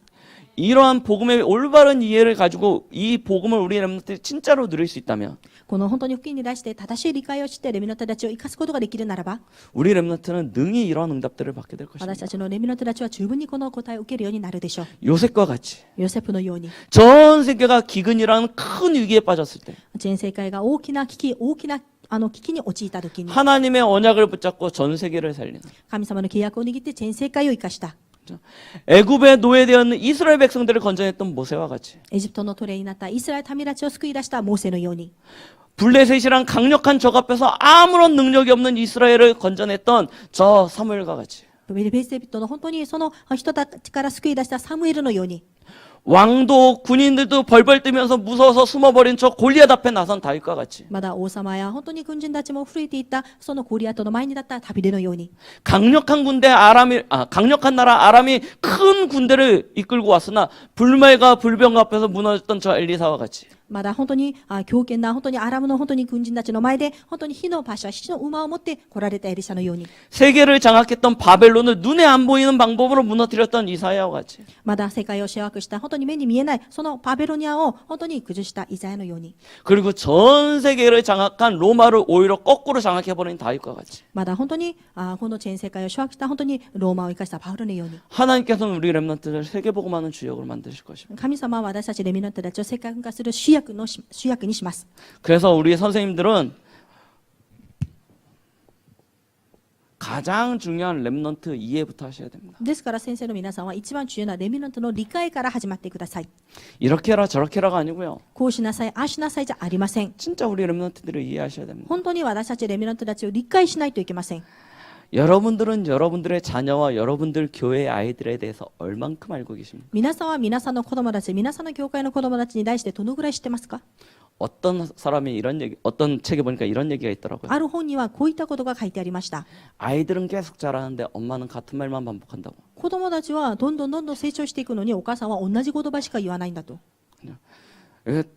이러한 복음의 올바른 이해를 가지고 이 복음을 우리 렘넌트들이 진짜로 누릴 수 있다면 この本当に福音に対して正しい理解をしてレミナントたちを生かすことができるならば 우리 렘넌트는 능히 이러한 응답들을 받게 될 私 것입니다. たちのレミナントたちは十分にこの答えを受けるようになるでしょう。 요셉과 같이 ヨセフのように 전 세계가 기근이라는 큰 위기에 빠졌을 때 全世界が大きな危機に陥った時に 하나님의 언약을 붙잡고 전 세계를 살리는 神様の契約を握って全世界を生かした 애굽에 노예되어 있는 이스라엘 백성들을 건져냈던 모세와 같이 エジプトの奴隷になったイスラエル民たちを救い出したモーセのように 블레셋이란 강력한 적 앞에서 아무런 능력이 없는 이스라엘을 건져냈던 저 사무엘과 같이 ベセビットの本当にその人たちから救い出したサムエルのように 왕도 군인들도 벌벌 뜨면서 무서워서 숨어버린 저 골리앗 앞에 나선 다윗과 같이 まだ王様や本当に軍人たちも震えていたそのゴリアトの前に立った旅でのように 강력한 강력한 나라 아람이 큰 군대를 이끌고 왔으나 불말과 불병 앞에서 무너졌던 저 엘리사와 같이 まだ本当に強権な本当にアラムの本当に軍人たちの前で本当に火の馬車、火の馬を持って来られたエリシャのように 세계를 장악했던 바벨론을 눈에 안 보이는 방법으로 무너뜨렸던 이사야와 같이 まだ世界を掌握した本当に目に見えないそのバベロニアを本当に崩したイザヤのように 그리고 전 세계를 장악한 로마를 오히려 거꾸로 장악해버린 다윗과 같이 まだ本当にこの全世界を掌握した本当にローマを生かしたパウロのように 하나님께서는 우리 렘넌트를 세계복음하는 주역으로 만드실 것입니다. 神様は私たちレミナントたちを世界化する主役にします。 그래서 우리 선생님들은 가장 중요한 렘넌트 이해부터 하셔야 됩니다. ですから先生の皆さんは一番重要なレミナントの理解から始まってください。 이렇게 해라 저렇게 해라가 아니고요. こうしなさい、ああしなさいじゃありません。 진짜 우리 렘넌트들을 이해하셔야 됩니다. 本当に私たちレミナントたちを理解しないといけません。 여러분들은 여러분들의 자녀와 여러분들 교회의 아이들에 대해서 얼만큼 알고 계십니까? 皆さんは皆さんの子供たち、皆さんの教会の子供たちに対してどのぐらい知ってますか？ 어떤 사람이 이런 얘기, 어떤 책에 보니까 이런 얘기가 있더라고요. ある本にはこういったことが書いてありました。 아이들은 계속 자라는데 엄마는 같은 말만 반복한다고. 子供たちはどんどん成長していくのにお母さんは同じ言葉しか言わないんだと。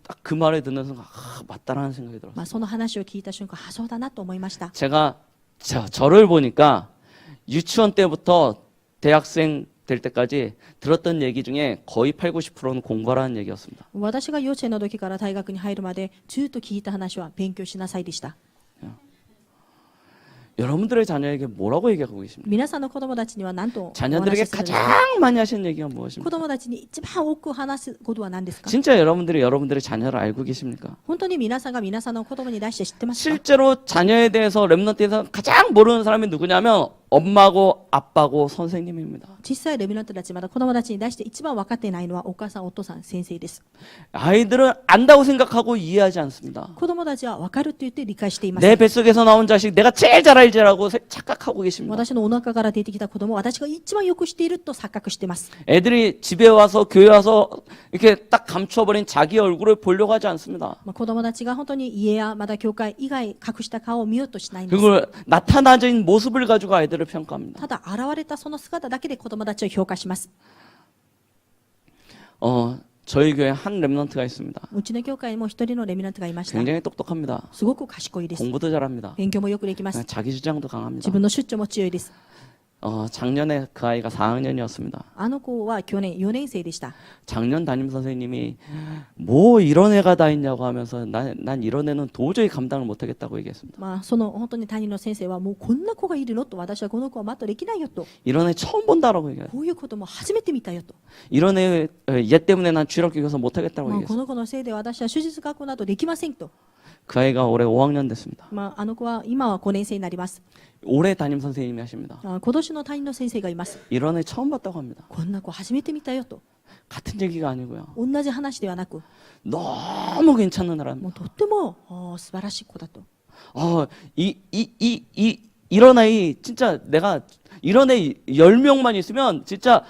딱 그 말을 듣는 순간 맞다라는 생각이 들었어요. その話を聞いた瞬間、そうだなと思いました。 제가 저를 보니까 유치원 때부터 대학생 될 때까지 들었던 얘기 중에 거의 80~90%는 공부하라는 얘기였습니다. 私が幼稚園の時から大学に入るまでずっと聞いた話は勉強しなさいでした。 여러분들의 자녀에게 뭐라고 얘기하고 계십니까? 皆さんの子供たちには何とお話 자녀들에게 しするんですか 가장 많이 하시는 얘기가 子 무엇입니까? 供たちに一番多く話すことは何ですか 진짜 여러분들이 여러분들의 자녀를 알고 계십니까? 本当に皆さんが皆さんの子供に対して知ってますか 실제로 자녀에 대해서 랩런트에서 가장 모르는 사람이 누구냐면 엄마고 아빠고 선생님입니다. 実際レミナントたちまだ子供たちに対して一番分かっていないのはお母さんお父さん先生です 아이들은 안다고 생각하고 이해하지 않습니다. 子供たちは分かると言って理解しています 내 뱃속에서 나온 자식 내가 제일 잘 알지라고 착각하고 계십니다. 私のお腹から出てきた子供私が一番よく知っていると錯覚しています 애들이 집에 와서 교회 와서 이렇게 딱 감춰버린 자기 얼굴을 보려고 하지 않습니다. 子供たちが本当に家やまだ教会以外隠した顔を見ようとしないんです 그걸 나타나진 모습을 가지고 아이들을 평가합니다. ただ現れたその姿だけで子供たちを評価します 저희 교회 한 랩런트가 있습니다. うちの教会にも一人のレミナントがいました 굉장히 똑똑합니다. すごく賢いです 공부도 잘합니다. 勉強もよくできます 자기 주장도 강합니다. 自分の主張も強いです 작년에 그 아이가 4학년이었습니다. あの子は去年4年生でした 작년 담임 선생님이 뭐 이런 애가 다 있냐고 하면서 난 이런 애는 도저히 감당을 못하겠다고 얘기했습니다. その本当に担任の先生はもうこんな子がいるのと私はこの子はマットできないよと 이런 애 처음 본다라고 얘기해요. こういうことも初めて見たよと 이런 얘 때문에 난 주일학교 가서 못하겠다고 こ 얘기했어요. の子のせいで私は手術学校などできませんと 그 아이가 올해 5학년 됐습니다. あの子は今は5年生になります 올해 담임 선생님이 하십니다. 今年の担任の先生がいます 이런 애 처음 봤다고 합니다. こんな子初めて見たよと 같은 얘기가 아니고요. 同じ話ではなく 너무 괜찮은 애랍니다. もうとっても素晴らしい子だと 이런 아이 진짜 내가 이런 애 10명만 있으면 진짜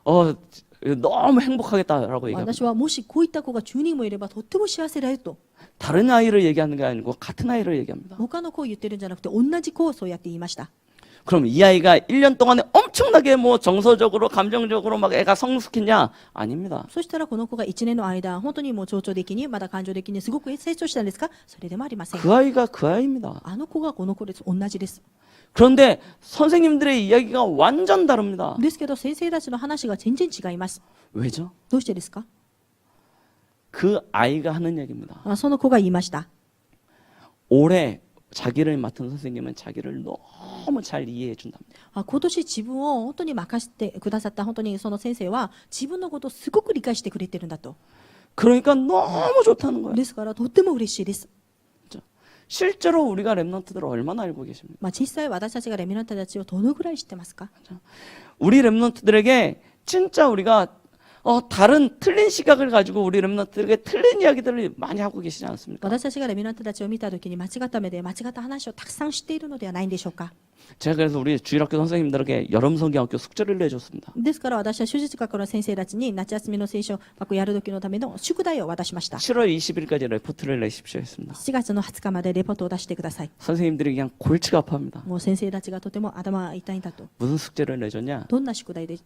너무 행복하겠다라고 얘기합니다. 私はもしこういった子が10人もいればとっても幸せだよと 다른 아이를 얘기하는 게 아니고 같은 아이를 얘기합니다. 他の子を言ってるんじゃなくて同じ子をそうやって言いました 그럼 이 아이가 1년 동안에 엄청나게 뭐 정서적으로 감정적으로 막 애가 성숙했냐? 아닙니다. そしたらこの子が1年の間本当にもう情緒的にまだ感情的にすごく成長したんですかそれでもありません 그 아이가 그 아이입니다. あの子がこの子です同じです 그런데 선생님들의 이야기가 완전 다릅니다. ですけど先生たちの話が全然違います 왜죠? どうしてですか 그 아이가 하는 얘기입니다. その子が言いました 올해 자기를 맡은 선생님은 자기를 너무 잘 이해해 준답니다. 今年自分を本当に任せてくださった本当にその先生は自分のことをすごく理解してくれてるんだと 그러니까 너무 좋다는 거예요. ですからとっても嬉しいです 실제로 우리가 랩런트들을 얼마나 알고 계십니까? 実際私たちがレミナントたちをどのぐらい知ってますか 우리 랩런트들에게 진짜 우리가 다른 틀린 시각을 가지고 우리 랩런트들에게 틀린 이야기들을 많이 하고 계시지 않습니까? 私たちがレミナントたちを見たときに間違った目で間違った話をたくさん知っているのではないんでしょうか 제가 그래서 우리 주일학교 선생님들에게 여름 성경학교 숙제를 내줬습니다. ですから私は手術学の先生たちに夏休みの聖書学をやる時のための宿題を渡しました 7월 20일까지 레포트를 내십시오 했습니다. 7月の20日までレポートを出してください 선생님들이 그냥 골치가 아파합니다. もう先生たちがとても頭が痛いんだと 무슨 숙제를 내줬냐? どんな宿題で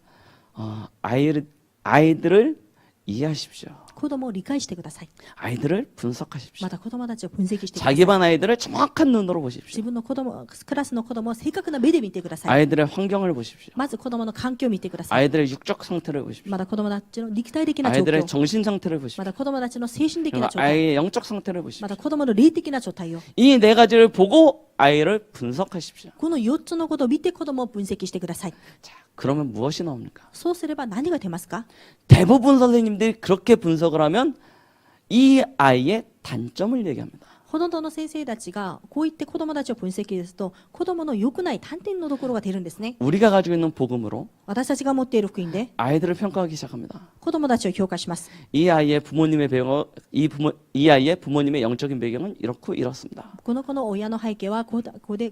아이들을 이해하십시오. 子供を理解してください 아이들을 분석하십시오. また子供たちを分析してくださ 자기 い 반 아이들을 정확한 눈으로 보십시오. 自分の子供クラスの子供を正確な目で見てください 아이들의 환경을 보십시오. まず子供の環境を見てください 아이들의 육적 상태를 보십시오. まだ子供たちの肉体的な状 아이들의 況 정신 상태를 보십시오. まだ子供たちの精神的な 그리고 状態 아이의 영적 상태를 보십시오. また子供の霊的な状態を 이 네 가지를 보고 아이를 분석하십시오. この4つのことを見て子供を分析してください 자, 그러면 무엇이 나옵니까? そうすれば何が出ますか 대부분 선생님들이 그렇게 분석을 하면 이 아이의 단점을 얘기합니다. ほとんどの先生たちがこう言って子供たちを分析ですと子供の良くない短点のところが出るんですね 우리가 가지고 있는 복음으로 私たちが持っている福音で 아이들을 평가하기 시작합니다. 子供たちを評価します 이 아이의 부모님의 배경, 이 아이의 부모님의 영적인 배경은 이렇고 이렇습니다. この子の親の背景はこうで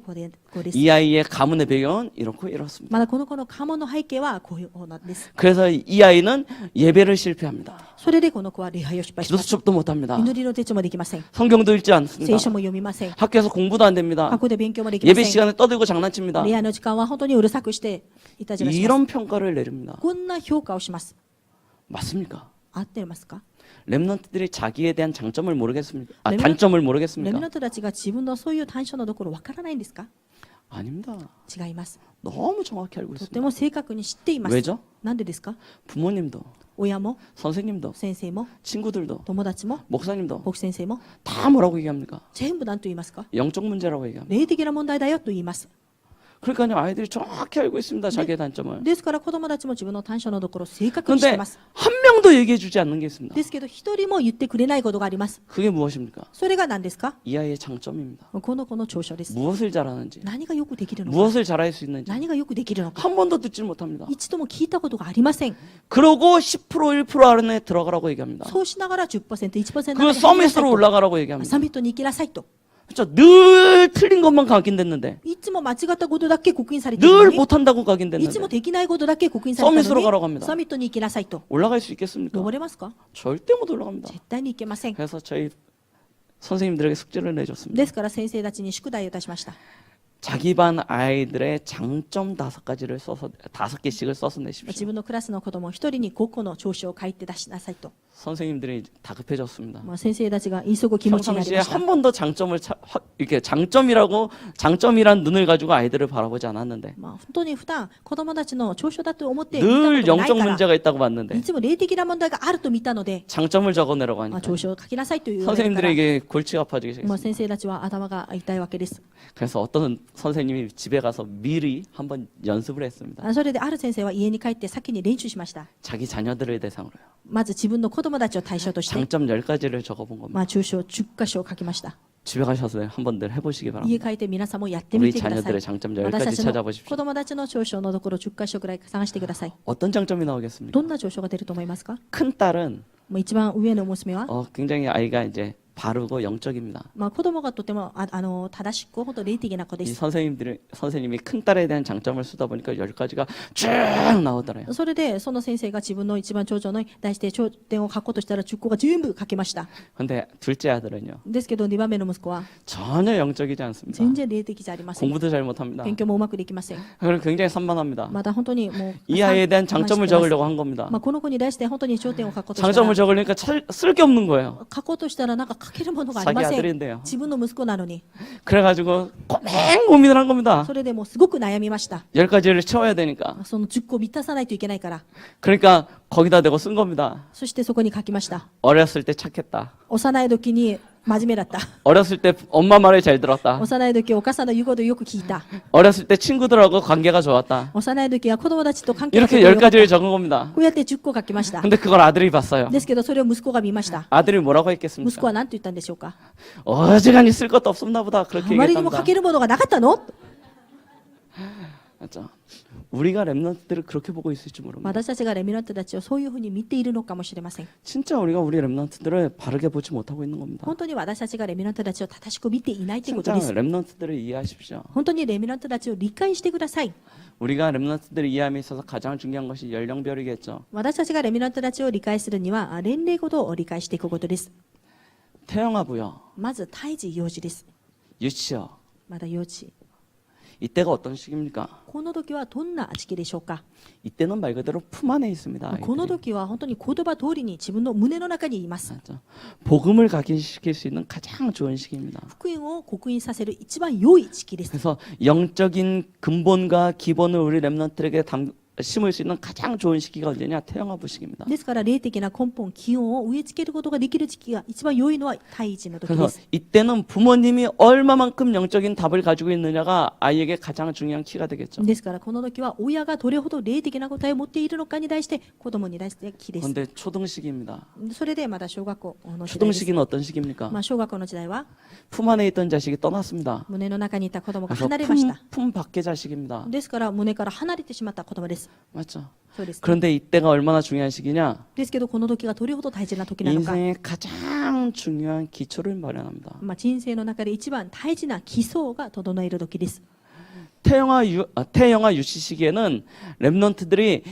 す 이 아이의 가문의 배경은 이렇고 이렇습니다. まだこの子の家紋の背景はこういうなんです 그래서 이 아이는 예배를 실패합니다. それでこの子は礼拝を失敗します 기도수첩도 못합니다. 祈りの手帳もできません 성경도 읽지 않습니다. 聖書も読みません 학교에서 공부도 안 됩니다. 学校で勉強もできま 예배 せん 시간에 떠들고 장난칩니다. 礼拝の時間は本当にうるさくしていたじらします 이런 평가를 내립니다. こんな評価をします 맞습니까? 合ってますか 랩런트들이 자기에 대한 장점을 모르겠습니까? 랩런- 단점을 レミ 모르겠습니까? ナントたちが自分のそういう短所のところわからないんですか 아닙니다. 違います。 너무 정확히 알고 とて 있습니다. も正確に知っています。 왜죠? なんでですか？ 부모님도 親も 선생님도 先生も 친구들도 友達も 목사님도 牧師先生も 다 뭐라고 얘기합니까? 全部何と言いますか？ 영적 문제라고 얘기합니다. 霊的な問題だよと言います。 그러니까요, 아이들이 정확히 알고 있습니다. 자기의 단점을. ですから子供たちも自分の短所のところを正確に知って 그런데 ます。 한 명도 얘기해주지 않는 게 있습니다. ですけど一人も言ってくれないことがあります。 그게 무엇입니까? それが何ですか？ 이 아이의 장점입니다. この子の長所です。 무엇을 잘하는지, 何がよくできるのか、 무엇을 잘할 수 있는지 何がよくできるのか、 한 번도 듣지 못합니다. 一度も聞いたことがありません。 그러고 10% 1% 안에 들어가라고 얘기합니다. そうしながら 10%、1% 그 中に入りなさい 서밋으로 と、 올라가라고 얘기합니다. サミットに行きなさいと。 그렇죠? 늘 틀린 것만 각인됐는데, いつも間違ったことだけ刻印されているの 늘 に、 못한다고 いつも 각인됐는데 できないことだけ刻印された 서밋으로 の 가라고 に、 합니다. サミットに行きなさいと。 올라갈 수 있겠습니까? 登れますか？ 절대 못 올라갑니다. 絶対に行けません。 그래서 저희 선생님들에게 숙제를 내줬습니다. ですから先生たちに宿題を出しました。 자기 반 아이들의 장점 5개씩을 써서 自 내십시오. 分のクラスの子供一人に5個の長所を書いて出しなさいと。 선생님들이 다급해졌습니다. 先生たちが急ぐ気持ちになり 평상시에 ました。 한 번도 이렇게 장점이란 눈을 가지고 아이들을 바라보지 않았는데 本当に普段子供たちの長所だと思って見たこ 늘 とがない 영적 から、 문제가 있다고 봤는데 いつも霊的な問題があると見たので、 장점을 적어내라고 하니까 長所を書きなさいと言われるから、 선생님들에게 골치가 아파지기 시작했습니다. 先生たちは頭が痛いわけです。 그래서 어떤 선생님이 집에 가서 미리 한번 연습을 했습니다. それである先生は家に帰って先に練習しました。 자기 자녀들을 대상으로요. まず自分の子供たちを対象として、 장점 10가지를 적어본 겁니다. 長所10箇所を書きました。 집에 가셔서 한번 늘 해보시기 家 바랍니다. 帰って皆さんもやってみ 우리 てください。 자녀들의 장점 私た 10가지 ちの 찾아보십시오. 子供たちの長所のところ10箇所ぐらい探してください。 어떤 장점이 나오겠습니까? どんな長所が出ると思いますか？ 큰 딸은 一番上の娘は、 굉장히 아이가 이제 바르고 영적입니다. 子供がとても正しく本当霊的な子で 이 す。 선생님이 큰 딸에 대한 장점을 쓰다 보니까 10가지가 쭉 나오더래요. それでその先生が自分の一番長所に対して頂点を書こうとしたら10個が全部書きました。 근데 둘째 아들은요. ですけど2番目の息子は 전혀 영적이지 않습니다. 全然霊的じゃありません。 공부도 잘 못합니다. 勉強もうまくできません。 그리고 굉장히 산만합니다. まだ本当にもう 이 아이에 대한 散漫 장점을 してます 적으려고 한 겁니다. この子に対して本当に頂点を書こうとしたら 장점을 적으려니까 쓸 게 없는 거예요. 書こうとしたらなんか書けるものがありま 자기 せん。 아들인데요. 自分の息子なのに。 그래가지고 고민을 한 겁니다. それでもうすごく悩みました。 10가지를 채워야 되니까. その10個満たさないといけないから。 그러니까 거기다 대고 쓴 겁니다. そしてそこに書きました。 어렸을 때 착했다. 幼い時に真面目だった。 어렸을 때 엄마 말을 잘 들었다. 幼い時お母さんの言うことをよく聞いた。 어렸을 때 친구들하고 관계가 좋았다. 幼い時は子供たちと関係が 이렇게 とても良かった 10가지를 적은 겁니다. こうやって10個書きました。 근데 그걸 아들이 봤어요. ですけどそれを息子が見ました。 아들이 뭐라고 息子 했겠습니까? は何と言ったんでしょうか。 어지간히 쓸 것도 없었나 보다. あ 그렇게 まりにも書 얘기했답니다. けるものがなかったの？ 맞죠? 우리가 렘넌트들을 그렇게 보고 있을 줄 모릅니다. 私たちがレミナントたちをそういうふうに見ているのかもしれません。 진짜 우리가 우리 렘넌트들을 바르게 보지 못하고 있는 겁니다. 本当に私たちがレミナントたちを正しく見ていないということ 진짜 です。 렘넌트들을 이해하십시오. 本当にレミナントたちを理解してください。 우리가 렘넌트들을 이해함에 있어서 가장 중요한 것이 연령별이겠죠. 私たちがレミナントたちを理解するには年齢ごとを理解していくことです。 태영아부요. まず胎児幼児です。 유치요. まだ幼稚。 이때가 어떤 시기입니까? この時はどんな時期でしょうか。 이때는 말 그대로 품 안에 있습니다. この 아이들이. 時は本当に言葉通りに自分の胸の中にいます。 맞죠? 복음을 각인시킬 수 있는 가장 좋은 시기입니다. 福音を刻印させる一番良い時期です。 그래서 영적인 근본과 기본을 우리 렘넌트에게 심을 수 있는 가장 좋은 시기가 언제냐? 태영아부 시기입니다. ですから霊的な根本基本を植え付けることができる時期が一番良いのは胎児の時で 그래서 す。 이때는 부모님이 얼마만큼 영적인 답을 가지고 있느냐가 아이에게 가장 중요한 키가 되겠죠. ですからこの時は親がどれほど霊的な答えを持っているのかに対して子供に対して木です。 그런데 초등 시기입니다. それでまだ小学校の時代 초등 です。 시기는 어떤 시기입니까? 小学校の時代は 품 안에 있던 자식이 떠났습니다. 胸の中にいた子供が 그래서 離れました。 품 밖의 자식입니다. ですから胸から離れてしまった子供です。 맞죠? そうです。 그런데 이때가 얼마나 중요한 시기냐? ですけどこの時がどれほど大事な時なのか。 인생의 가장 중요한 기초를 마련합니다. 人生の中で一番大事な基礎が整える時です。 태영아 유치 시기에는 렘넌트들이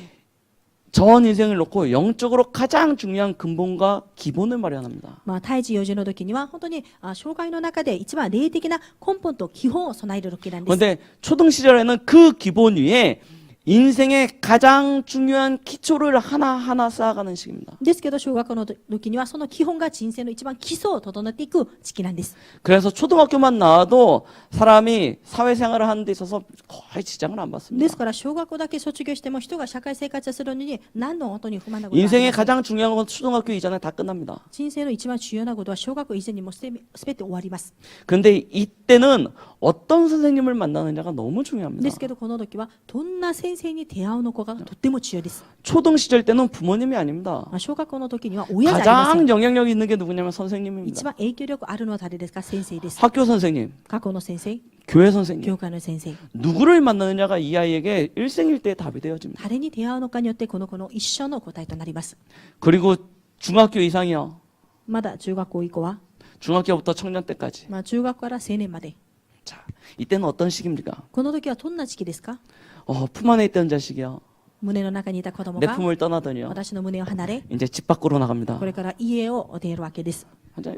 전 인생을 놓고 영적으로 가장 중요한 근본과 기본을 마련합니다. 胎児幼児の時には本当に障害の中で一番霊的な根本と基本を備える時なんです。 그런데 초등 시절에는 그 기본 위에 인생의 가장 중요한 기초를 하나하나 쌓아가는 시기입니다. ですけど小学校の時にはその基本が人生の一番基礎を整っていく時期なんです。 그래서 초등학교만 나와도 사람이 사회생활을 하는 데 있어서 거의 지장을 안 で 받습니다. すから小学校だけ卒業しても人が社会生活をするのに何の本当に不満なことはありませ 인생의 ん。 가장 중요한 건 초등학교 이전에 다 끝납니다. 人生の一番重要なことは小学校以前にもすべて終わります。 근데 이때는 어떤 선생님을 만나느냐가 너무 중요합니다. ですけどこの時はどんな先生に出会うのかがとっても重要です。 초등 시절 때는 부모님이 아닙니다. 小学校の時には親じゃありませ 가장 ん。 영향력 있는 게 누구냐면 一 선생님입니다. 番影響力あるのは誰ですか？先生です。 학교 선생님, 学校の先生、 교회 선생님, 教会の先生。 누구를 만나느냐가 이 아이에게 일생일대의 답이 되어집니다. 誰に出会うのかによってこの子の一生の答えとなります。 그리고 중학교 이상이요. まだ中学校以降は、 중학교부터 청년 때까지. 中学から青年まで。 자, 이때는 어떤 시기입니까? この時はどんな時期ですか？ 품 안에 있던 자식이요. 胸の中にいた子供 내 が 품을 떠나더니요. 私の胸を離れ、 이제 집 밖으로 나갑니다. これから家を出るわけです。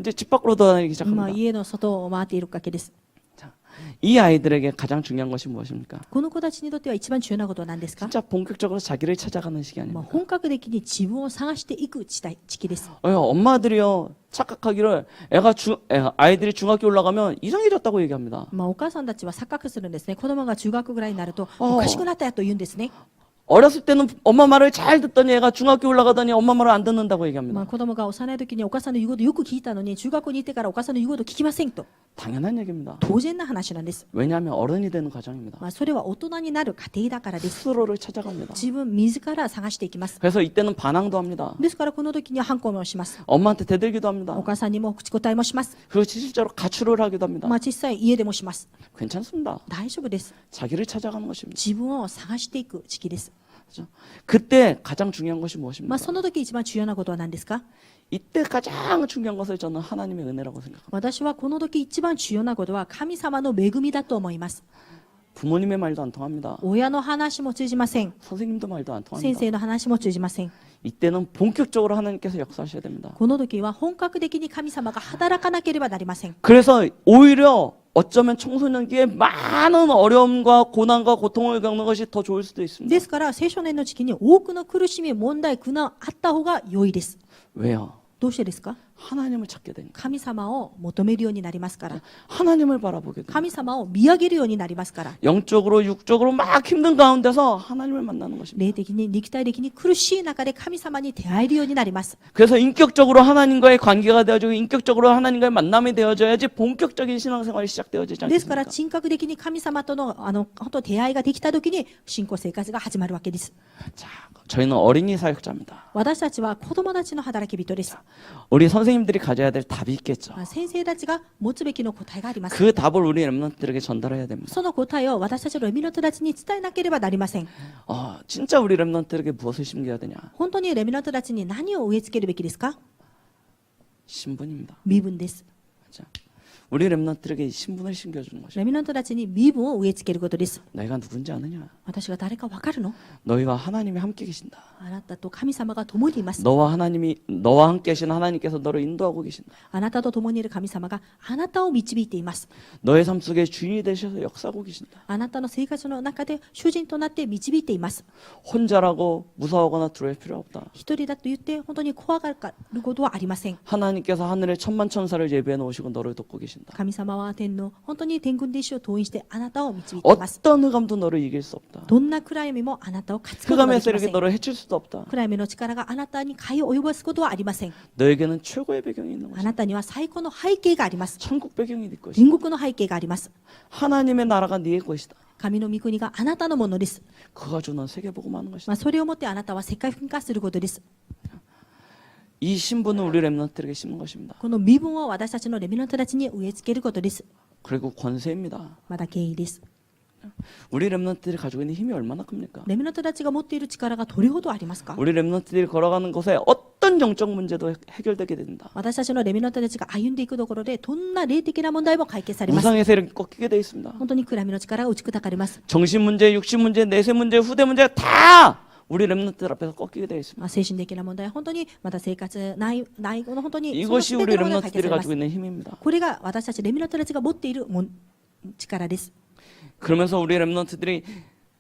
이제 집 밖으로 떠나기 今 시작합니다. 家の外を回っているわけです。 이 아이들에게 가장 중요한 것이 무엇입니까? この子たちにとっては一番重要なことは何ですか？ 진짜 본격적으로 자기를 찾아가는 시기 まあ 아닙니까? 本格的に自分を探していく時期です。 엄마들이요 착각하기를 아이들이 중학교 올라가면 이상해졌다고 얘기합니다. お母さんたちは錯覚するんですね。子供が中学ぐらいになるとおかしくなったやと言うんですね。 어렸을 때는 엄마 말을 잘 듣더니 애가 중학교 올라가더니 엄마 말을 안 듣는다고 얘기합니다. 子供が幼い時にお母さんの言うことよく聞いたのに中学校に行ってからお母さんの言うこと聞きませんと 당연한 얘기입니다. 当然な話なんです。 왜냐하면 어른이 되는 과정입니다. それは大人になる過程だからです。 스스로를 찾아갑니다. 自分自ら探していきます。 그래서 이때는 반항도 합니다. ですからこの時には反抗もします。 엄마한테 대들기도 합니다. お母さんにも口答えもします。 그리고 실제로 가출을 하기도 합니다. 小さい家でもします。 괜찮습니다. 大丈夫です。 자기를 찾아가는 것입니다. 自分を探していく時期です。 그렇죠? 그때 가장 중요한 것이 무엇입니까? その時一番重要なことは何ですか？ 이때 가장 중요한 것을 저는 하나님의 은혜라고 생각합니다. 私はこの時一番重要なことは神様の恵みだと思います。 부모님의 말도 안 통합니다. 親の話も通じません。 선생님도 말도 안 先 통합니다. 生の話も通じません。 이때는 본격적으로 하나님께서 역사하셔야 됩니다. この時は本格的に神様が働かなければなりません。 그래서 오히려 어쩌면 청소년기에 많은 어려움과 고난과 고통을 겪는 것이 더 좋을 수도 있습니다. ですから青少年の時期に多くの苦しみ、問題、苦難あった方が良いです。 왜요? どうしてですか？ 하나님을 찾게 되니까. 神様を求めるようになりますから。 하나님을 바라보게 됩니다. 神様を見上げるようになりますから。 영적으로 육적으로 막 힘든 가운데서 하나님을 만나는 것입니다. 霊的に肉体的に苦しい中で神様に出会えるようになります。 그래서 인격적으로 하나님과의 관계가 되어지고 인격적으로 하나님과의 만남이 되어져야지 본격적인 신앙생활이 시작되어지지 ですから 않습니까? 人格的に神様との本当出会いができた時に信仰生活が始まるわけです。 자, 저희는 어린이 사역자입니다. 私たちは子供たちの働き人です。 우리 선생님들이 가져야 될 답이 있겠죠. 先生たちが持つべきの答えがあります。 그 답을 우리 렘넌트들에게 전달해야 됩니다. その答えを私たちのレミナントたちに伝えなければなりません。 진짜 우리 렘넌트들에게 무엇을 심겨야 되냐? 本当にレミナントたちに何を植え付けるべきですか？ 신분입니다. 身分です。 자, 우리 렘넌트들에게 이 신분을 심겨주는 것이죠. レミナントたちに身分を植え付けることです。 너희가 누군지 아느냐? 私が誰か分かるの？ 너희와 하나님이 함께 계신다. あなたと神様が共にいます。 너와 함께 계신 하나님께서 너를 인도하고 계신다. あなたと共にいる神様があなたを導いています。 너의 삶 속에 주인이 되셔서 역사하고 계신다. あなたの生活の中で主人となって導いています。 혼자라고 무서워하거나 두려울 필요 없다. 一人だと言って本当に怖がることはありません。 하나님께서 하늘에 천만 천사를 예배해 놓으시고 너를 돕고 계신다. 神様は天の本当に天軍弟子を登院してあなたを導いています。 어떤 흑암도 너를 이길 수 없다. どんな暗闇もあなたを勝つことが 흑암의 できませ 세력이 ん。 너를 해칠 수도 없다. 暗闇の力があなたに害を及ぼすことはありません。 너에게는 최고의 배경이 있는 あ 것이다. なたには最高の背景があります。 천국 배경이 네 것이다. 天国の背景があります。 하나님의 나라가 네 것이다. 神の御国があなたのものです。 그거 가지고 넌 세계 보고 마는 것이다. それをもってあなたは世界化することです。 이 신분은 우리 렘넌트들에게 심는 것입니다. この身分を私たちのレミナントたちに植え付けることです。 그리고 권세입니다. まだ敬意です。 우리 렘넌트들이 가지고 있는 힘이 얼마나 큽니까? レミナントたちが持っている力がどれほどありますか？ 우리 렘넌트들이 걸어가는 곳에 어떤 영적 문제도 해결되게 된다. 私たちのレミナントたちが歩んでいくところでどんな霊的な問題も解決されます。 우상의 세력이 꺾이게 돼 있습니다. 本当に暗闇の力が打ち砕かれます。 정신 문제, 육신 문제, 내세 문제, 후대 문제 다 우리 렘넌트들 앞에서 꺾이게 돼 있습니다. 精神的な問題、本当にまた生活内の本当にその 이것이 全 우리 てのものが解決 렘넌트들이 されま 가지고 す。 있는 힘입니다. これが私たちレミナントたちが持っている力です。 그러면서 우리 렘넌트들이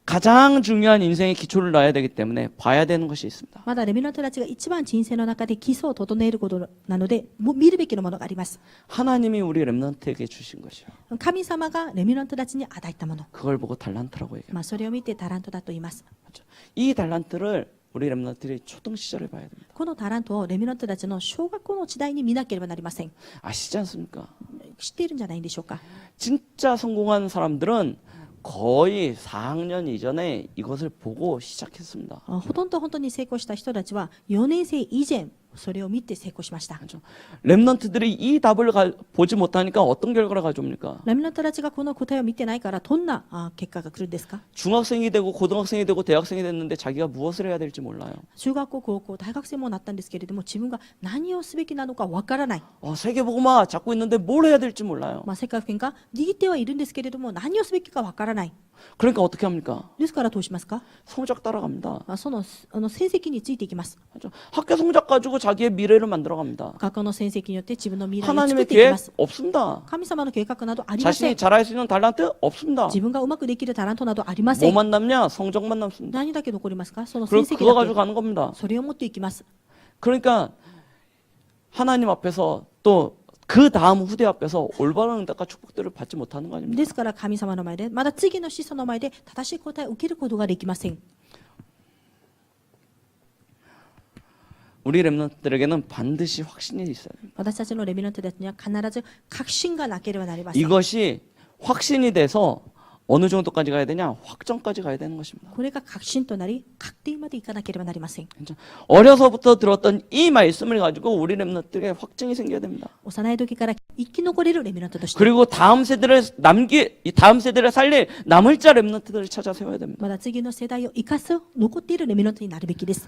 가장 중요한 인생의 기초를 놔야 되기 때문에 봐야 되는 것이 있습니다. まだレミナントたちが一番人生の中で基礎を整えることなので、もう見るべきのものがあります。 하나님이 우리 렘넌트에게 주신 것이요. 神様がレミナントたちに与えたもの、 그걸 보고 달란트라고 얘기합니다. それを見てタラントだと言います。 이 달란트를 우리 렘넌트들이 초등 시절에 봐야 됩니다. このタラントをレミナントたちの小学校の時代に見なければなりません。 아시지 않습니까? 知っているんじゃないんでしょうか。 진짜 성공한 사람들은 거의 4학년 이전에 이것을 보고 시작했습니다. ほとんど本当に成功した人たちは4年生以前それを見て成功しました。 그렇죠? 렘넌트들이 이 답을 보지 못하니까 어떤 결과를 가져옵니까? レミナントたちがこの答えを見てないからどんな結果が来るんですか。 중학생이 되고 고등학생이 되고 대학생이 됐는데 자기가 무엇을 해야 될지 몰라요. 中学校、高校、大学生もなったんですけれども、自分が何をすべきなのかわからない。 세계복음화 잡고 있는데 뭘 해야 될지 몰라요. 世界福音が握ってはいるんですけれども、何をすべきかわからない。 그러니까 어떻게 합니까? ですからどうしますか。 성적 따라갑니다. その成績についていきます。 그렇죠? 학교 성적 가지고 자기의 미래를 만들어갑니다. 学校の成績によって自分の未来を作っ 하나님의 ていきま 계획 す。 없습니다. 神様の計画などありませ 자신이 ん。 잘할 수 있는 달란트 없습니다. 自分がうまくできるタラントなどありません。 뭐만 남냐? 성적만 남습니다. 何だけ残りますか。その成 그리고 績 그거 だ 가지고 け。 가는 겁니다. それを持っていきます。 그러니까 하나님 앞에서 또 그 다음 후대 앞에서 올바른 응답과 축복들을 받지 못하는 거 아닙니까? ですから神様の前で、まだ次の子孫の前で正しい答えを受けることができません。 우리 렘넌트들에게는 반드시 확신이 있어야 됩니다. 私たちのレミナントたちには必ず確信がなければなりません。 이것이 확신이 돼서 어느 정도까지 가야 되냐? 확정까지 가야 되는 것입니다. これが確信となり、確定までいかなければなりません。 어려서부터 들었던 이 말씀을 가지고 우리 렘넌트에게 확증이 생겨야 됩니다. 幼い時から生き残れるレミナントとして、 그리고 다음 세대를 살릴 남을 자 렘넌트들을 찾아 세워야 됩니다. まだ次の世代を生かす残っているレミナントになるべきです。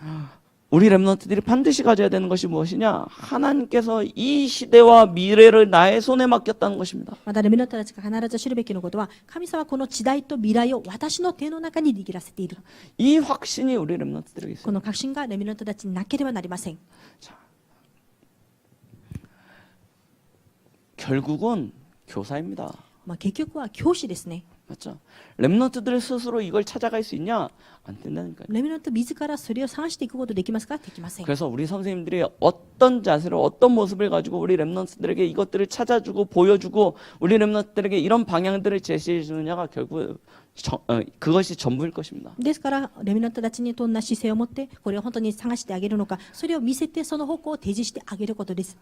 우리 렘넌트들이 반드시 가져야 되는 것이 무엇이냐? 하나님께서 이 시대와 미래를 나의 손에 맡겼다는 것입니다. まだレミナントたちが必ず知るべきのことは、神様はこの時代と未来を私の手の中に握らせている。 이 확신이 우리 렘넌트들에게 こ 있어요. の確信がレミナントたちになければなりません。 결국은 교사입니다. 結局は教師ですね。 맞죠? 렘넌트들 스스로 이걸 찾아갈 수 있냐? 안 된다니까요. レミナント自らそれを探していくことできますか。できません。 그래서 우리 선생님들이 어떤 자세로 어떤 모습을 가지고 우리 렘넌트들에게 이것들을 찾아주고 보여주고 우리 렘넌트들에게 이런 방향들을 제시해 주느냐가 결국 그것이 전부일 것입니다. ですからレミナントたちにどんな姿勢を持ってこれを本当に探してあげるのか、それを見せてその方向を提示してあげることです。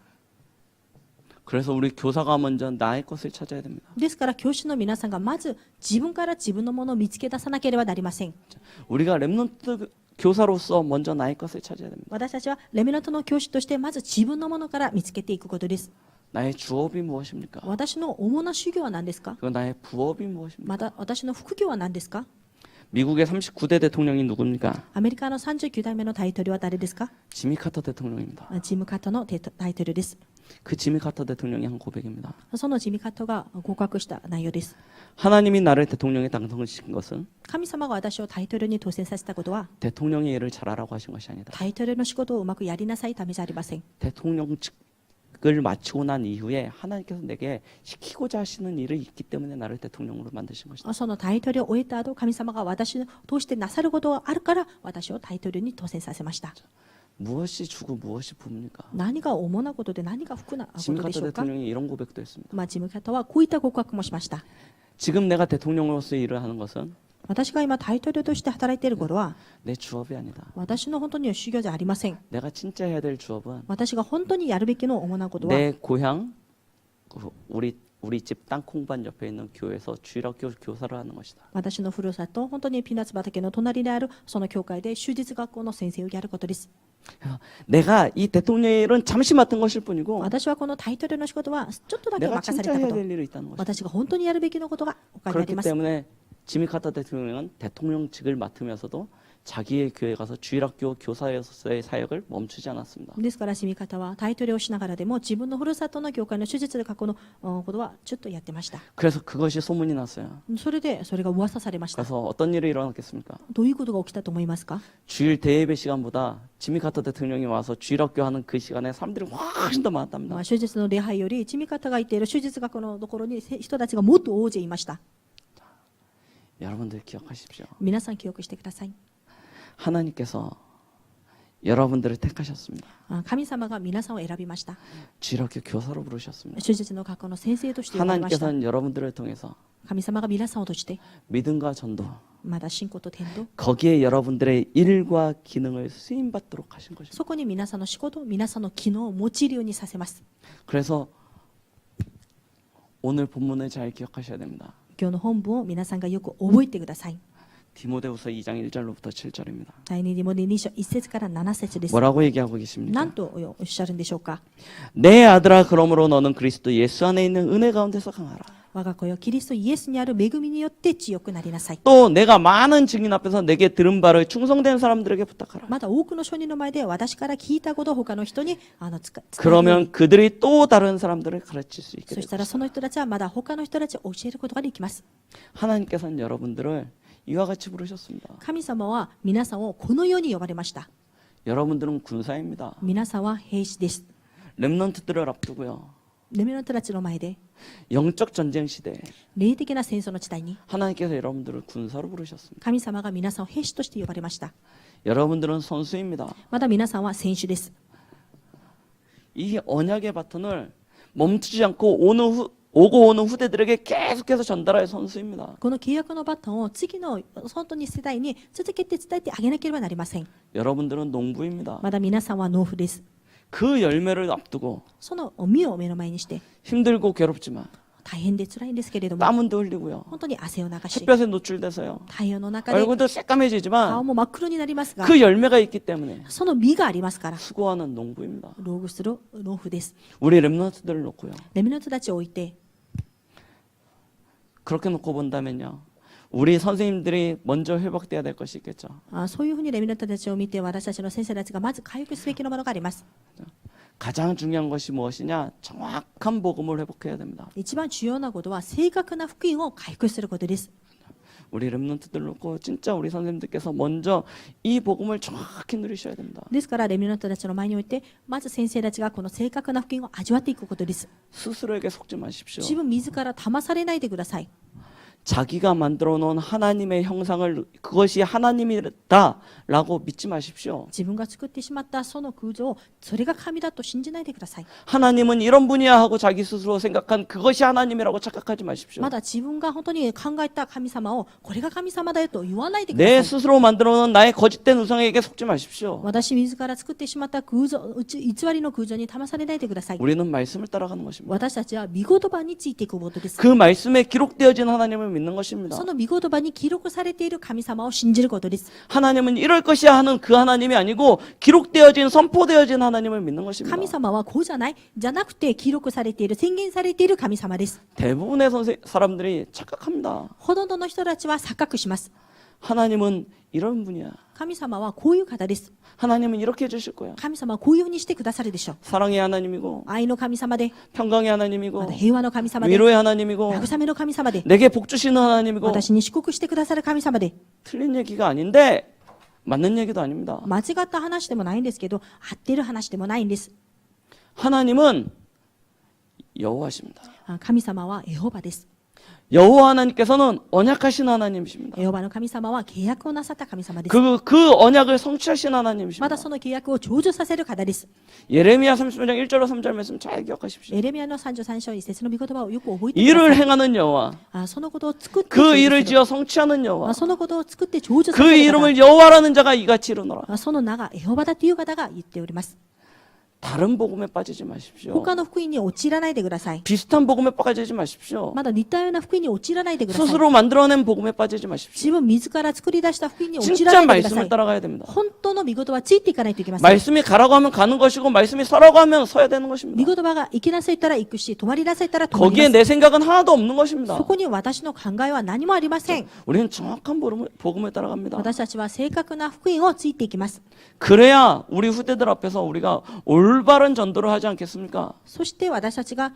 그래서 우리 교사가 먼저 나의 것을 찾아야 됩니다. ですから教師の皆さんがまず自分から自分のものを見つけ出さなければなりません。 우리가 렘넌트 교사로서 먼저 나의 것을 찾아야 됩니다. 私たちはレミナントの教師としてまず自分のものから見つけていくことです。 나의 주업이 무엇입니까? 私の主な修行は何ですか。 그리고 나의 부업이 무엇입니까? また私の副業は何ですか。 미국의 39대 대통령이 누굽니까? アメリカの39代目の大統領は誰ですか。 지미 카터 대통령입니다. ジム・カットの大統領です。 그 지미 카터 대통령이 한 고백입니다. そのジミ・カットが合格した内容です。 하나님이 나를 대통령에 당선시킨 것은 神様が私を大統領に当選させたことは、 대통령의 일을 잘하라고 하신 것이 아니다. 大統領の仕事をうまくやりなさいためじゃありません。 대통령직을 마치고 난 이후에 하나님께서 내게 시키고자 하시는 일이 있기 때문에 나를 대통령으로 만드신 것이다. その大統領を終えた後、神様が私を通してなさることがあるから私を大統領に当選させました。 무엇이 주고 무엇이 부입니까? 何が主なことで何が副なこ 지미 とでし 카터 ょうか。 대통령이 이런 고백도 했습니다. ジム・カットはこういった告白もしました。 지금 내가 대통령으로서 일을 하는 것은 私が今大統領として働いていることは、 내 주업이 아니다. 私の本当に修行じゃありません。 내가 진짜 해야 될 주업은 私が本当にやるべきの主なことは、 내 고향 우리 집 땅콩밭 옆에 있는 교회에서 주일학교 교사를 하는 것이다. 私のふるさと、本当にピーナッツ畑の隣にあるその教会で終日学校の先生をやることです。 내가 이 대통령의 일은 잠시 맡은 것일 뿐이고 私はこの大統領の仕事はちょっとだけ 내가 任され 진짜 たこ 해야 と。 될 일이 있다는 것이다. 私が本当にやるべきのことが他にあり 그렇기 ます。 때문에 지미 카터 대통령은 대통령직을 맡으면서도 자기의 교회 가서 주일학교 교사로서의 사역을 멈추지 않았습니다. ですから、シミ方は大統領をしながらでも自分のふるさとの教会の手術で過去のことはちょっとやってました。 그래서 그것이 소문이 났어요. それでそれが噂されました。 그래서 어떤 일이 일어났겠습니까? どういうことが起きたと思いますか。 주일 대예배 시간보다 지미 카터 대통령이 와서 주일학교 하는 그 시간에 사람들이 훨씬 더 많았답니다. 手術の礼拝より、シミ方がいている手術学校のところに人たちがもっと大勢いました。 여러분들 기억하십시오. 皆さん記憶してください。 하나님께서 여러분들을 택하셨습니다. 神様が皆さんを選びました。 주일학교 교사로 부르셨습니다. 主術の学校の先生として呼ばれました。 하나님께서는 여러분들을 통해서 神様が皆さんを通して、 믿음과 전도, まだ信仰と伝道、 거기에 여러분들의 일과 기능을 쓰임받도록 하신 것입니다. そこに皆さんの仕事、皆さんの機能を用いるようにさせます。 그래서 오늘 본문을 잘 기억하셔야 됩니다. 今日の本文を皆さんがよく覚えてください。 디모데후서 2장 1절로부터 7절입니다. 第2ティモテ2章1節から7節です。 뭐라고 얘기하고 계십니까? 何とおっしゃるんでしょうか。 내 아들아 그러므로 너는 그리스도 예수 안에 있는 은혜 가운데서 강하라. 我が子よ、キリストイエスにある恵みによって強くなりなさい。 또 내가 많은 증인 앞에서 내게 들은 바를 충성된 사람들에게 부탁하라. また多くの証人の前で私から聞いたことを他の人に伝えるように。 그러면 그들이 또 다른 사람들을 가르칠 수 있게 そ 될 したら 것이다. その人たちはまだ他の人たちを教えることができます。 하나님께서는 여러분들을 이와 같이 부르셨습니다. 神様は皆さんをこのように呼ばれました。 여러분들은 군사입니다. 皆さんは兵士です。 렘넌트들을 앞두고요. レメナントたちの前で 영적 전쟁 시대 霊的な戦争の時代に 하나님께서 여러분들을 군사로 부르셨습니다. 神様が皆さんを兵士として呼ばれました。 여러분들은 선수입니다. また皆さんは選手です。 이 언약의 바톤을 멈추지 않고 오고 오는 후대들에게 계속해서 전달할 선수입니다. この契約のバトンを次の本当に世代に続けて伝えてあげなければなりません。 여러분들은農夫입니다. まだ皆さんは農夫です。 그 열매를 앞두고 その実を目の前にして 힘들고 괴롭지만 大変で辛いんですけれども、 땀도 흘리고요. 本当に汗を流し 햇볕에 노출돼서요. 太陽の中で 얼굴도 새까매지지만 顔も真っ黒になりますが、 그 열매가 있기 때문에 その実がありますから 수고하는 농부입니다. 労苦する農夫です。 우리 렘넌트들을 놓고요. レメナントたちを置いて 그렇게 놓고 본다면요. 우리 선생님들이 먼저 회복돼야 될 것이 있겠죠. そういうふうにレメナントたちを見て私たちの先生たちがまず回復すべきのものがあります。 가장 중요한 것이 무엇이냐? 정확한 복음을 회복해야 됩니다. 一番重要なことは正確な福音を回復することです。 우리 렘넌트들 놓고 진짜 우리 선생님들께서 먼저 이 복음을 정확히 누리셔야 됩니다. ですからレメナントたちの前においてまず先生たちがこの正確な福音を味わっていくことです。 스스로에게 속지 마십시오. 自分自ら騙されないでください。 자기가 만들어 놓은 하나님의 형상을 그것이 하나님이다라고 믿지 마십시오. 自分が作ってしまったその空像をそれが神だと信じないでください。 하나님은 이런 분이야 하고 자기 스스로 생각한 그것이 하나님이라고 착각하지 마십시오. まだ自分が本当に考えた神様をこれが神様だよと言わないでくだ 내 さい。 스스로 만들어 놓은 나의 거짓된 우상에게 속지 마십시오. 私自ら作ってしまった空像、偽りの空像に騙されないでください。 우리는 말씀을 따라가는 것입니다. 私たちは御言葉についていくことです。 그 말씀에 기록되어진 하나님을 믿는 것입니다. その御言葉に記録されている神様を信じることです。 하나님은 이럴 것이야 하는 그 하나님이 아니고 기록되어진 선포되어진 하나님을 믿는 것입니다. 神様はこうじゃないじゃなくて記録されている宣言されている神様です。 대부분의 사람들이 착각합니다. ほとんどの人たちは錯覚します。 하나님은 이런 분이야. 神様はこういう方です。 하나님은 이렇게 해주실 거야. 神様はこういうふうにしてくださるでしょう。 사랑의 하나님이고 愛の神様で、 평강의 また 하나님이고 平和の神様で、 위로의 하나님이고 慰めの神様で、 내게 복 주시는 하나님이고 私に祝福してくださる神様で、 틀린 얘기가 아닌데 맞는 얘기도 아닙니다. 間違った話でもないんですけど、合ってる話でもないんです。 하나님은 여호와십니다. 神様はエホバです。 여호와 하나님께서는 언약하신 하나님이십니다. エホバの神様は契約をなさった神様です。 그 언약을 성취하신 ま 하나님이십니다. たその契約を成就させる方です。 예레미야 33장 1절로 3절 말씀 잘 기억하십시오. エレミヤの33章1節の御言葉をよく覚えてくだ 일을 さい。 행하는 여호와, そのことを作って 그 成就 일을 する 지어 성취하는 여호와, そのことを作って成就さ 그 せる 이름을 여호와라는 자가 이같이 이르노라. 方、その名がエホバだという方が言っております。 다른 복음에 빠지지 마십시오. 他の福音に陥らないでください。 비슷한 복음에 빠지지 마십시오. まだ似たような福音に陥らないでください。 스스로 만들어낸 복음에 빠지지 마십시오. 自分自ら作り出した福音に陥ら 진짜 ないでくださ 말씀을 い。 따라가야 됩니다. 本当の御言葉はついていかないといけません。 말씀이 가라고 하면 가는 것이고 말씀이 서라고 하면 서야 되는 御 것입니다. 言葉が行きなさいったら行くし、止まりなさいったら止まり 거기에 ます。 내 생각은 하나도 없는 것입니다. そこに私の考えは何もありません。 우리는 정확한 복음을 따라갑니다. 私たちは正確な福音をついていきます。 그래야 우리 후대들 앞에서 우리가 올바른 전도를 하지 않겠습니까? そして私たちが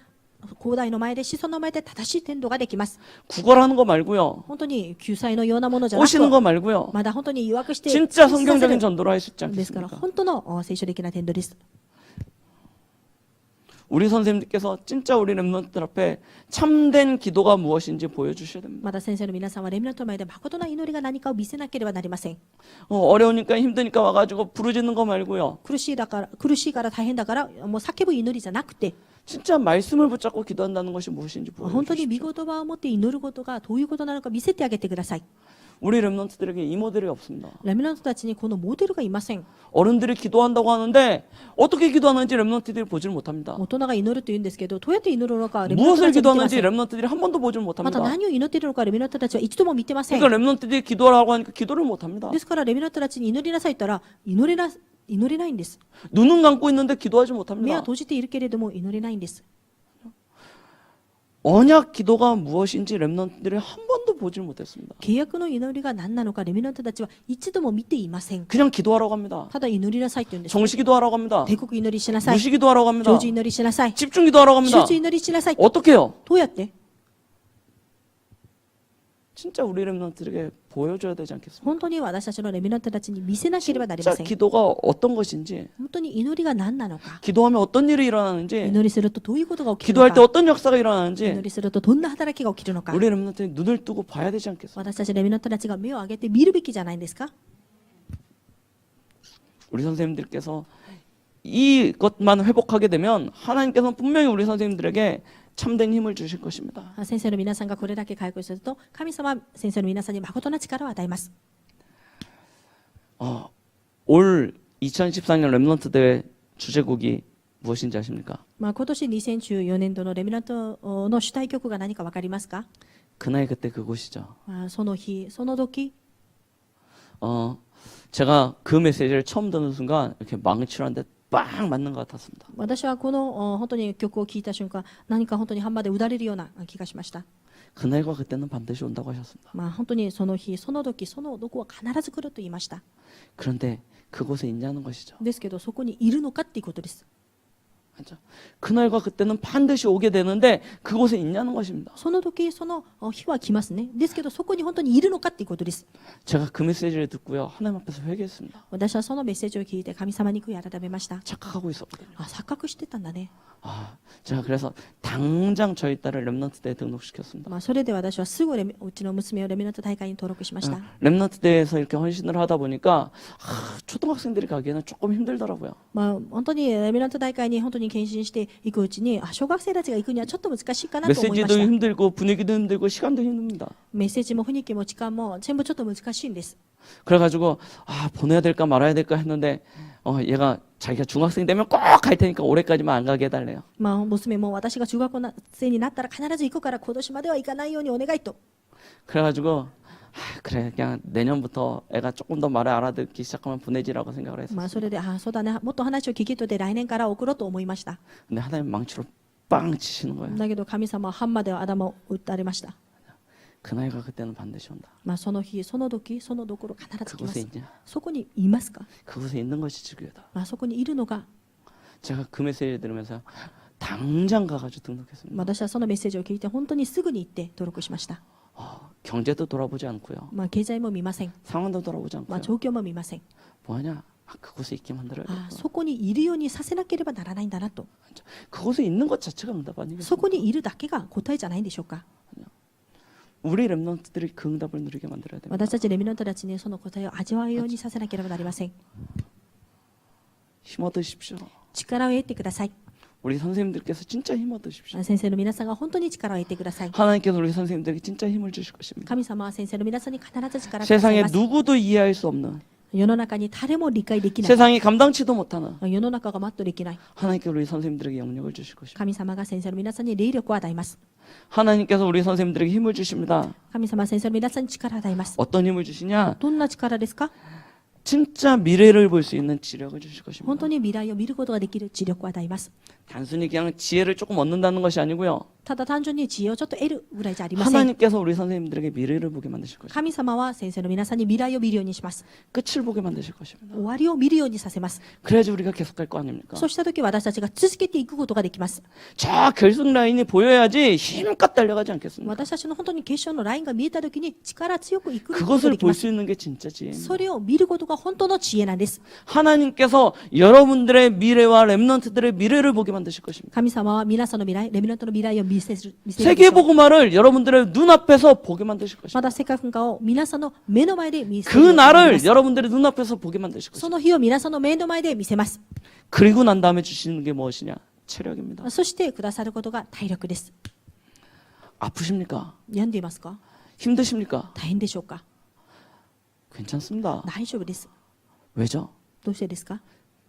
広大の前で、子孫の前で正しい伝道ができます。 구걸하는 거 말고요. 本当に救済のようなものじゃな 오시는 く、 거 말고요. まだ本当に誘惑して、 진짜 信じさせ 성경적인 る 전도를 할 수 있지 ですから、 않겠습니까? 本当の聖書的な伝道です。 우리 선생님께서 진짜 우리 렘넌트들 앞에 참된 기도가 무엇인지 보여주셔야 됩니다. また先生の皆さんはレミナントの前で誠な祈りが何かを見せなければなりません。 어려우니까 힘드니까 와가지고 부르짖는 거 말고요. 苦しいから大変だからもう叫ぶ祈りじゃなくて、 진짜 말씀을 붙잡고 기도한다는 것이 무엇인지 本当に御 보여주십시오. 言葉を持って祈ることがどういうことなのか見せてあげてください。 우리 렘넌트들에게 이 모델이 없습니다. レミナントたちにこのモデルがいません。 어른들이 기도한다고 하는데 어떻게 기도하는지 렘넌트들이 보질 못합니다. 大人が祈ると言うんですけど、どうやって祈るのかレミナント 무엇을 たちは見てま 기도하는지 せん。 렘넌트들이 한 번도 보질 ま 못합니다. た何を祈っているのかレミナントたちは一度も見てません。 그러니까 렘넌트들이 기도하라고 하니까 기도를 못합니다. ですからレミナントたちに祈りなさいと言ったら祈れないんです。 눈은 감고 있는데 기도하지 目は 못합니다. 閉じているけれども祈れないんです。 언약 기도가 무엇인지 렘넌트들이 한 번도 보질 못했습니다. 契約の祈りが何なのかレミナントたちは一度も見ていません。 그냥 기도하라고 합니다. ただ祈りなさいと言うんです。 정시 기도하라고 합니다. 帝国祈りしなさい。 무시 기도하라고 합니다. 成就祈りしなさい。 집중 기도하라고 합니다. 集中祈りしなさい。 어떻게 해요? どうやって 진짜 우리 렘넌트들에게 보여줘야 되지 않겠습니까? 本当に私たちのレミナントたちに見せなければなり 진짜 ません。 기도가 어떤 것인지, 本当に祈りが何なのか、 기도하면 어떤 일이 일어나는지, 祈りするとどういうことが起きるの 기도할 때 か、 어떤 역사가 祈 일어나는지 りするとどんな働きが起きるのか、 우리 렘넌트들이 눈을 뜨고 봐야 되지 않겠습니까? 私たちレミナントたちが目を上げて見るべきじゃないんですか。 우리 선생님들께서 이것만 회복하게 되면 하나님께서는 분명히 우리 선생님들에게 참된 힘을 주실 것입니다. 先生の皆さんがこれだけ回復すると神様は先生の皆さんに誠な力を与えます。 올 2014년 렘넌트 대회 주제곡이 무엇인지 아십니까? 今年2014年度のレミナントの主題曲が何か分かりますか。 그날 그때 그곳이죠. その日その時、 제가 그 메시지를 처음 듣는 순간 이렇게 망치로한테 빵 맞는 것 같았습니다. 私はこの本当に曲を聴いた瞬間何か本当にハンマーで打たれるような気がしました。 그날과 그때는 반드시 온다고 하셨습니다. 本当にその日その時そのどこは必ず来ると言いました。 그런데 그곳에 있냐는 것이죠. ですけどそこにいるのかっていうことです。 그렇죠? 그날과 그때는 반드시 오게 되는데 그곳에 있냐는 것입니다. その時その日は来ますね。ですけどそこに本当にいるのかっていうことです。 제가 그 메시지를 듣고요. 하나님 앞에서 회개했습니다. 私はそのメッセージを聞いて神様に悔い改めました。 착각하고 있었거든요. 錯覚してたんだね。 제가 그래서 당장 저희 딸을 렘넌트 대회에 등록시켰습니다. それで私はすぐうちの娘をレミナント大会に登録しました。 렘넌트 대회에서 이렇게 헌신을 하다 보니까 초등학생들이 가기에는 조금 힘들더라고요. 本当にレミナント大会に本当に献身していくうちに小学生たちが行くにはちょっと難しいかなと思いま 메시지도 した。 힘들고 분위기도 힘들고 시간도 힘듭니다. メッセージも雰囲気も時間も全部ちょっと難しいんです。 그래가지고 보내야 될까 말아야 될까 했는데 얘가 자기가 중학생 되면 꼭 갈 테니까 올해까지만 안 가게 해달래요. 娘も私が中学校生になったら必ず行くから今年までは行かないようにお願いと。 그래가지고 그래 그냥 내년부터 애가 조금 더 말을 알아듣기 시작하면 보내지라고 생각을 했어요. それでそうだね、もっと話を聞きとで来年から送ろうと思いました。 근데 하나님 망치로 빵 치시는 거예요. だけど神様はハンマーで頭を打たれました。 그날과 그때는 반드시 온다. その日その時そのどころ必ず来ま 그곳에 す。 있냐? そこにいますか。 그곳에 있는 것이 중요하다. そこにいるのが、 제가 그 메시지를 들으면서 당장 가가지고 등록했습니다. 私はそのメッセージを聞いて本当にすぐに行って登録しました。 경제도 돌아보지 않고요. 経済も見ません。 상황도 돌아보지 않고요. 状況も見ません。 뭐하냐? 그곳에 있게 만들어야겠구나. そこにいるようにさせなければならないんだなと。 그곳에 있는 것 자체가 응답 そ 아니겠습니까? こにいるだけが答えじゃないんでしょうか。 우리 렘넌트들이 그 응답을 누리게 만들어야 됩니다. 私たちレミナントたちにその答えを味わうようにさせなければなりません。 힘 얻으십시오. 力を得てください。 우리 선생님들께서 진짜 힘 얻으십시오. 先生の皆さんが本当に力を得てください。 하나님께서 우리 선생님들에게 진짜 힘을 주실 것입니다. 神様は先生の皆さんに必ず力をください 세상에 ます。 누구도 이해할 수 없는 世の中に誰も理解できない。 세상이 감당치도 못하는 世の中がマットできない。 하나님께서 우리 선생님들에게 영역을 주실 것입니다. 神様が先生の皆さんに霊力を与えます。 하나님께서 우리 선생님들에게 힘을 주십니다. 神様は先生の皆さんに力を与えます。 어떤 힘을 주시냐? どんな力ですか。 진짜 미래를 볼 수 있는 지력을 주실 本 것입니다. 当に未来を見ることができる知力を与えます。 단순히 그냥 지혜를 조금 얻는다는 것이 아니고요. ただ単純に知恵をちょっと得るぐらいじゃありません。 하나님께서 우리 선생님들에게 미래를 보게 만드실 것입니다. 神様は先生の皆さんに未来を見るようにします。 끝을 보게 만드실 것입니다. 終わりを見るようにさせます。 그래야지 우리가 계속 갈 거 아닙니까? そうした時私たちが続けていくことができます。 저 결승 라인이 보여야지 힘껏 달려가지 않겠습니까? 私たちの本当に決勝のラインが見えた時に力強くいくことが 그것을 でき 볼 ます。 수 있는 게 진짜 지혜입니다. それを見ることが本当の知恵なんです。 하나님께서 여러분들의 미래와 렘넌트들의 미래를 보게 만드실 것입니다. 神様は皆さんの未来、レミナントの未来を見せるでしょう。 세계복음화를 여러분들의 눈앞에서 보게 만드실 ま 것입니다. た世界文化を皆さんの目の前で見せ 그 るようになりま 날을 す。 여러분들의 눈앞에서 보게 만드실 そ 것입니다. の日を皆さんの目の前で見せます。 그리고 난 다음에 주시는 게 무엇이냐? 체력입니다. そしてくださることが体力です。 아프십니까? 病んでいますか？ 힘드십니까? 大変でしょうか？ 괜찮습니다. 大丈夫です。 왜죠? どうしてですか？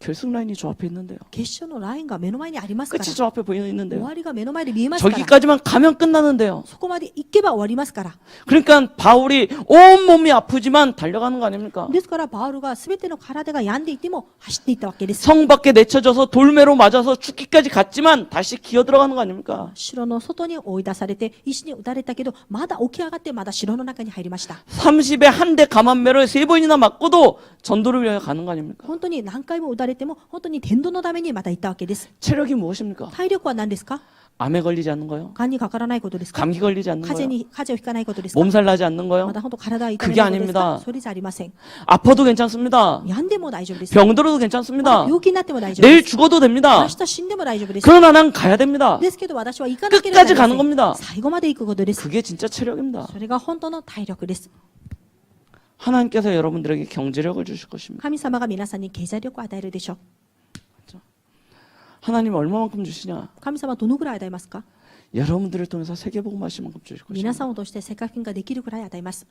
결승 라인이 저 앞에 있는데요. 決勝のラインが目の前にありますから。 끝이 저 앞에 보여 終 있는데요. わりが目の前で見えますから。 저기까지만 가면 끝나는데요. そこまで行けば終わりますから。 그러니까 바울이 온 몸이 아프지만 달려가는 거 아닙니까? ですからパウルが全ての体が病んでいても走っていったわけです。 성 밖에 내쳐져서 돌매로 맞아서 죽기까지 갔지만 다시 기어 들어가는 거 아닙니까? 城の外に追い出されて石に打たれたけどまだ起き上がってまだ城の中に入りました。 30에 한 대 감한매를 3번이나 맞고도 전도를 위하여 가는 거 아닙니까? 本当に何回も打たれても本当に伝道のためにまた行ったわけです。 체력이 무엇입니까? 体力は何ですか？ 암에 걸리지 않는 거요? がんにかからないことですか？ 감기 걸리지 않는 風 거요? 邪をひかないことですか？ 몸살 나지 않는 ま 거요? だ本当体は痛め 그게 ないことですか？ 아닙니다. それじゃありません。 아파도 괜찮습니다. 病んでも大丈夫です。 병들어도 まだ 괜찮습니다. 病気になっても大丈夫 내일 です。 죽어도 됩니다. 明日死んでも大丈夫です。 그러나 난 가야 됩니다. ですけど私は行かなければなり 끝까지 ませ 가는 ん。 겁니다. 最後まで行くことです。 그게 진짜 체력입니다. それが本当の体力です。 하나님께서 여러분들에게 경제력을 주실 것입니다. 神様が皆さんに経済力を与えるでしょう。 하나님 얼마만큼 주시냐? 神様はどのぐらい与えますか？ 여러분들을 통해서 세계복음 하실 만큼 주실 皆 것입니다. さんを通して世界金ができるくらい与えます。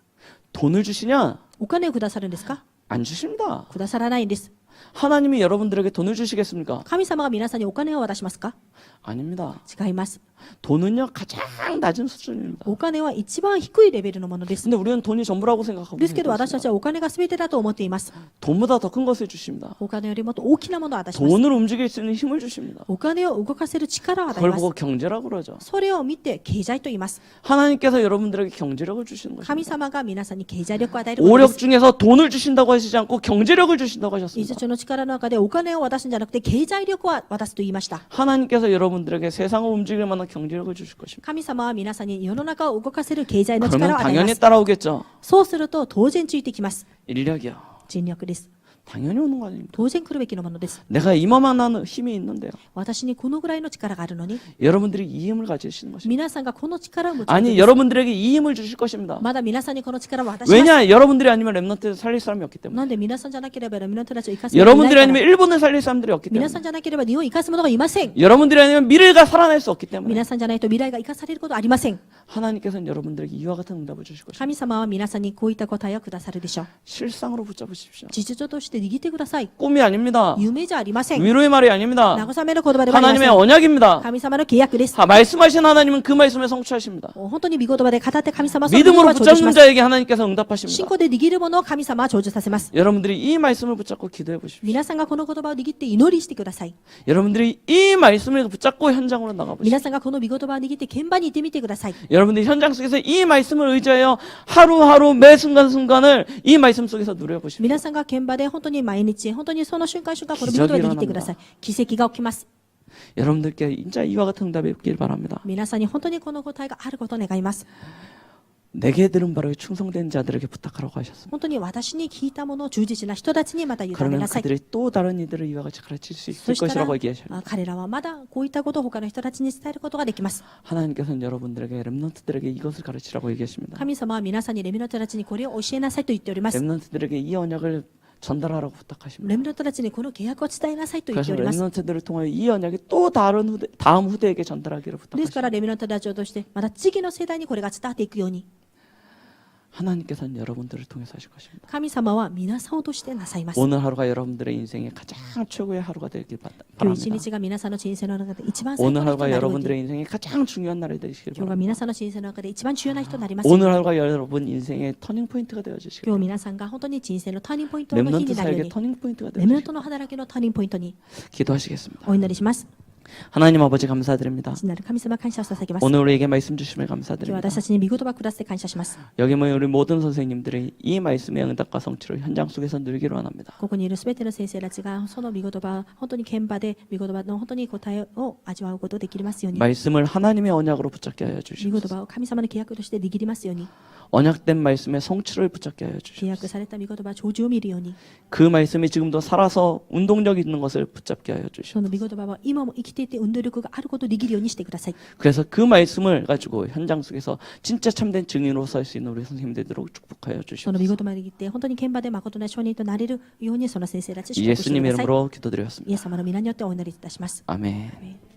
돈을 주시냐? お金をくださるんですか？ 안 주십니다. くださらないんです。 하나님이 여러분들에게 돈을 주시겠습니까? 神様が皆さんにお金を渡しますか？ 아닙니다. 違います。 돈은요 가장 낮은 수준입니다. お金は一番低いレベルのものです。 근데 우리는 돈이 전부라고 생각하고 ですけど私た 있습니다. ちはお金が全てだと思っています。 돈보다 더 큰 것을 주십니다. お金よりもっと大きなものを渡します。 돈을 움직일 수 있는 힘을 주십니다. お金を動かせる力を与え 그걸 ます。 보고 경제라고 그러죠. それを見て経済と言います。 하나님께서 여러분들에게 경제력을 주시는 神 것입니다. 様が皆さんに経済力を与えることで 오력 す。 중에서 돈을 주신다고 하시지 않고 경제력을 주신다고 技 하셨습니다. 術の力の中でお金を渡すんじゃなくて経済力を渡すと言いました。 하나님께서 여러분들에게 세상을 움직일 만한 경제력을 주실 것입니다. 神様は皆さんに世の中を動かせる経済の 그러면 力を与えま 당연히 す。 따라오겠죠. そうすると当然ついてきます。 인력이요. 尽力です。 당연히 오는 거 아닙니까? 当然来るべきのものです。 내가 이만한 힘이 있는데요. 私にこのぐらいの力があるのに 여러분들이 이 힘을 가지시는 것입니다. 皆さんがこの力を持つこと 아니 です。 여러분들에게 이 힘을 주실 것입니다. まだ皆さんにこの力を渡します。 왜냐? 여러분들이 아니면 렘넌트를 살릴 사람이 없기 때문에. なんで皆さんじゃなければレミナントたちを生かす者がいない 여러분들이 から 아니면 일본을 살릴 사람들이 없기 皆 때문에. さんじゃなければ日本を生かす者がいません。 여러분들이 아니면 미래가 살아날 수 없기 때문에. 皆さんじゃないと未来が生かされることはありません。 하나님께서는 여러분들에게 이와 같은 응답을 주실 것입니다. 神様は皆さんにこういった答えをくださるでしょう。 실상으로 붙잡으십시오. 実情として握ってください。 꿈이 아닙니다. 夢じゃありません。 위로의 말이 아닙니다. 慰めの言葉ではありま 하나님의 せん。 언약입니다. 神様の契約です。 말씀하신 하나님은 그 말씀에 성취하십니다. 本当に見言葉で語って神様はその言葉 믿음으로 を成就し 붙잡는 ます。 자에게 하나님께서 信 응답하십니다. 仰で握るものを神様は成就させます。 여러분들이 이 말씀을 붙잡고 기도해 보십시오. 皆さんがこの言葉を握って祈りしてください。 여러분들이 이 말씀을 붙잡고 현장으로 나가 보십시오. 皆さんがこの見言葉を握って現場に行ってみてください。 여러분들이 현장 속에서 이 말씀을 의지하여 하루하루 매 순간순간을 이 말씀 속에서 누려 보십시오. 皆さんが現場で本当に毎日本当にその瞬間瞬間この見言葉を握ってください。奇跡が起きます。 여러분들께 진짜 이와 같은 응답이 있길 바랍니다. 皆さんに本当にこの答えがあることを願います。 내게 들은 바로 충성된 자들에게 부탁하라고 하셨습니다. 本当に私に聞いたものを忠実な人たちにまた委ね 그러면 なさい。 그들이 또 다른 이들을 이와 같이 가르칠 수 そ 있을 したら 것이라고 얘기하셨습니다. 彼らはまだこういったことを他の人たちに伝えることができます。 하나님께서는 여러분들에게 렘넌트들에게 이것을 가르치라고 얘기하십니다. 神様は皆さんにレミナントたちにこれを教えなさいと言っております。 렘넌트들에게 이 언약을 전달하라고 부탁하십니다. レミナントたちにこの契約を伝えなさいと言って 그래서 おります。 렘넌트들을 통하여 이 언약이 또 다음 후대에게 전달하기를 ですから 부탁하십니다. レミナントたちを通してまた次の世代にこれが伝わっていくように 하나님께서는 여러분들을 통해서 하실 것입니다. 神様は皆さんを通してなさいます。 오늘 하루가 여러분들의 인생의 가장 최고의 하루가 되길 今日一 바랍니다. 日が皆さんの人生の中で一番最高 오늘 の人 하루가 になるように 여러분들의 인생의 가장 중요한 날이 되시길 今日が 바랍니다. 皆さんの人生の中で一番重要な人になりますように 오늘 하루가 여러분 인생의 터닝 포인트가 되어 주시길 今日 바랍니다. 皆さんが本当に人生のターニングポイントの日 렘넌트 になるよう 사역의 に 터닝 포인트가 되어 レミナン 주시길 トの働きのターニングポイントに 기도하시겠습니다. お祈りします。 하나님 아버지 감사드립니다. 父なる神様感謝を捧げます。 오늘 우리에게 말씀 주심을 今日 감사드립니다. 私たちに御言葉くださって感謝します。 여기 모인 우리 모든 선생님들이 이 말씀의 응답과 성취를 현장 속에서 누리기를 원합니다. ここにいるすべての先生たちがその御言葉、本当に現場で御言葉の本当に答えを味わうことができますように、 말씀을 하나님의 언약으로 붙잡게 하여 御言 주시옵소서. 葉を神様の契約として握りますように、 언약된 말씀의 성취를 붙잡게 하여 契約 주시옵소서. された御言葉、成就を見るように、 그 말씀이 지금도 살아서 운동력 있는 것을 붙잡게 하여 そ 주시옵소서. の御言葉は今も生きていて運動力があることを握るようにしてください。 그래서 그 말씀을 가지고 현장 속에서 진짜 참된 증인으로 설 수 있는 우리 선생님 되도록 축복하여 その御言 주시옵소서. 葉に握って本当に現場で誠な証人となれるようにその先生たち祝福して 예수님 ください。 이름으로 イエ 기도드렸습니다. ス様の皆によってお祈りいたします。 아멘. アーメン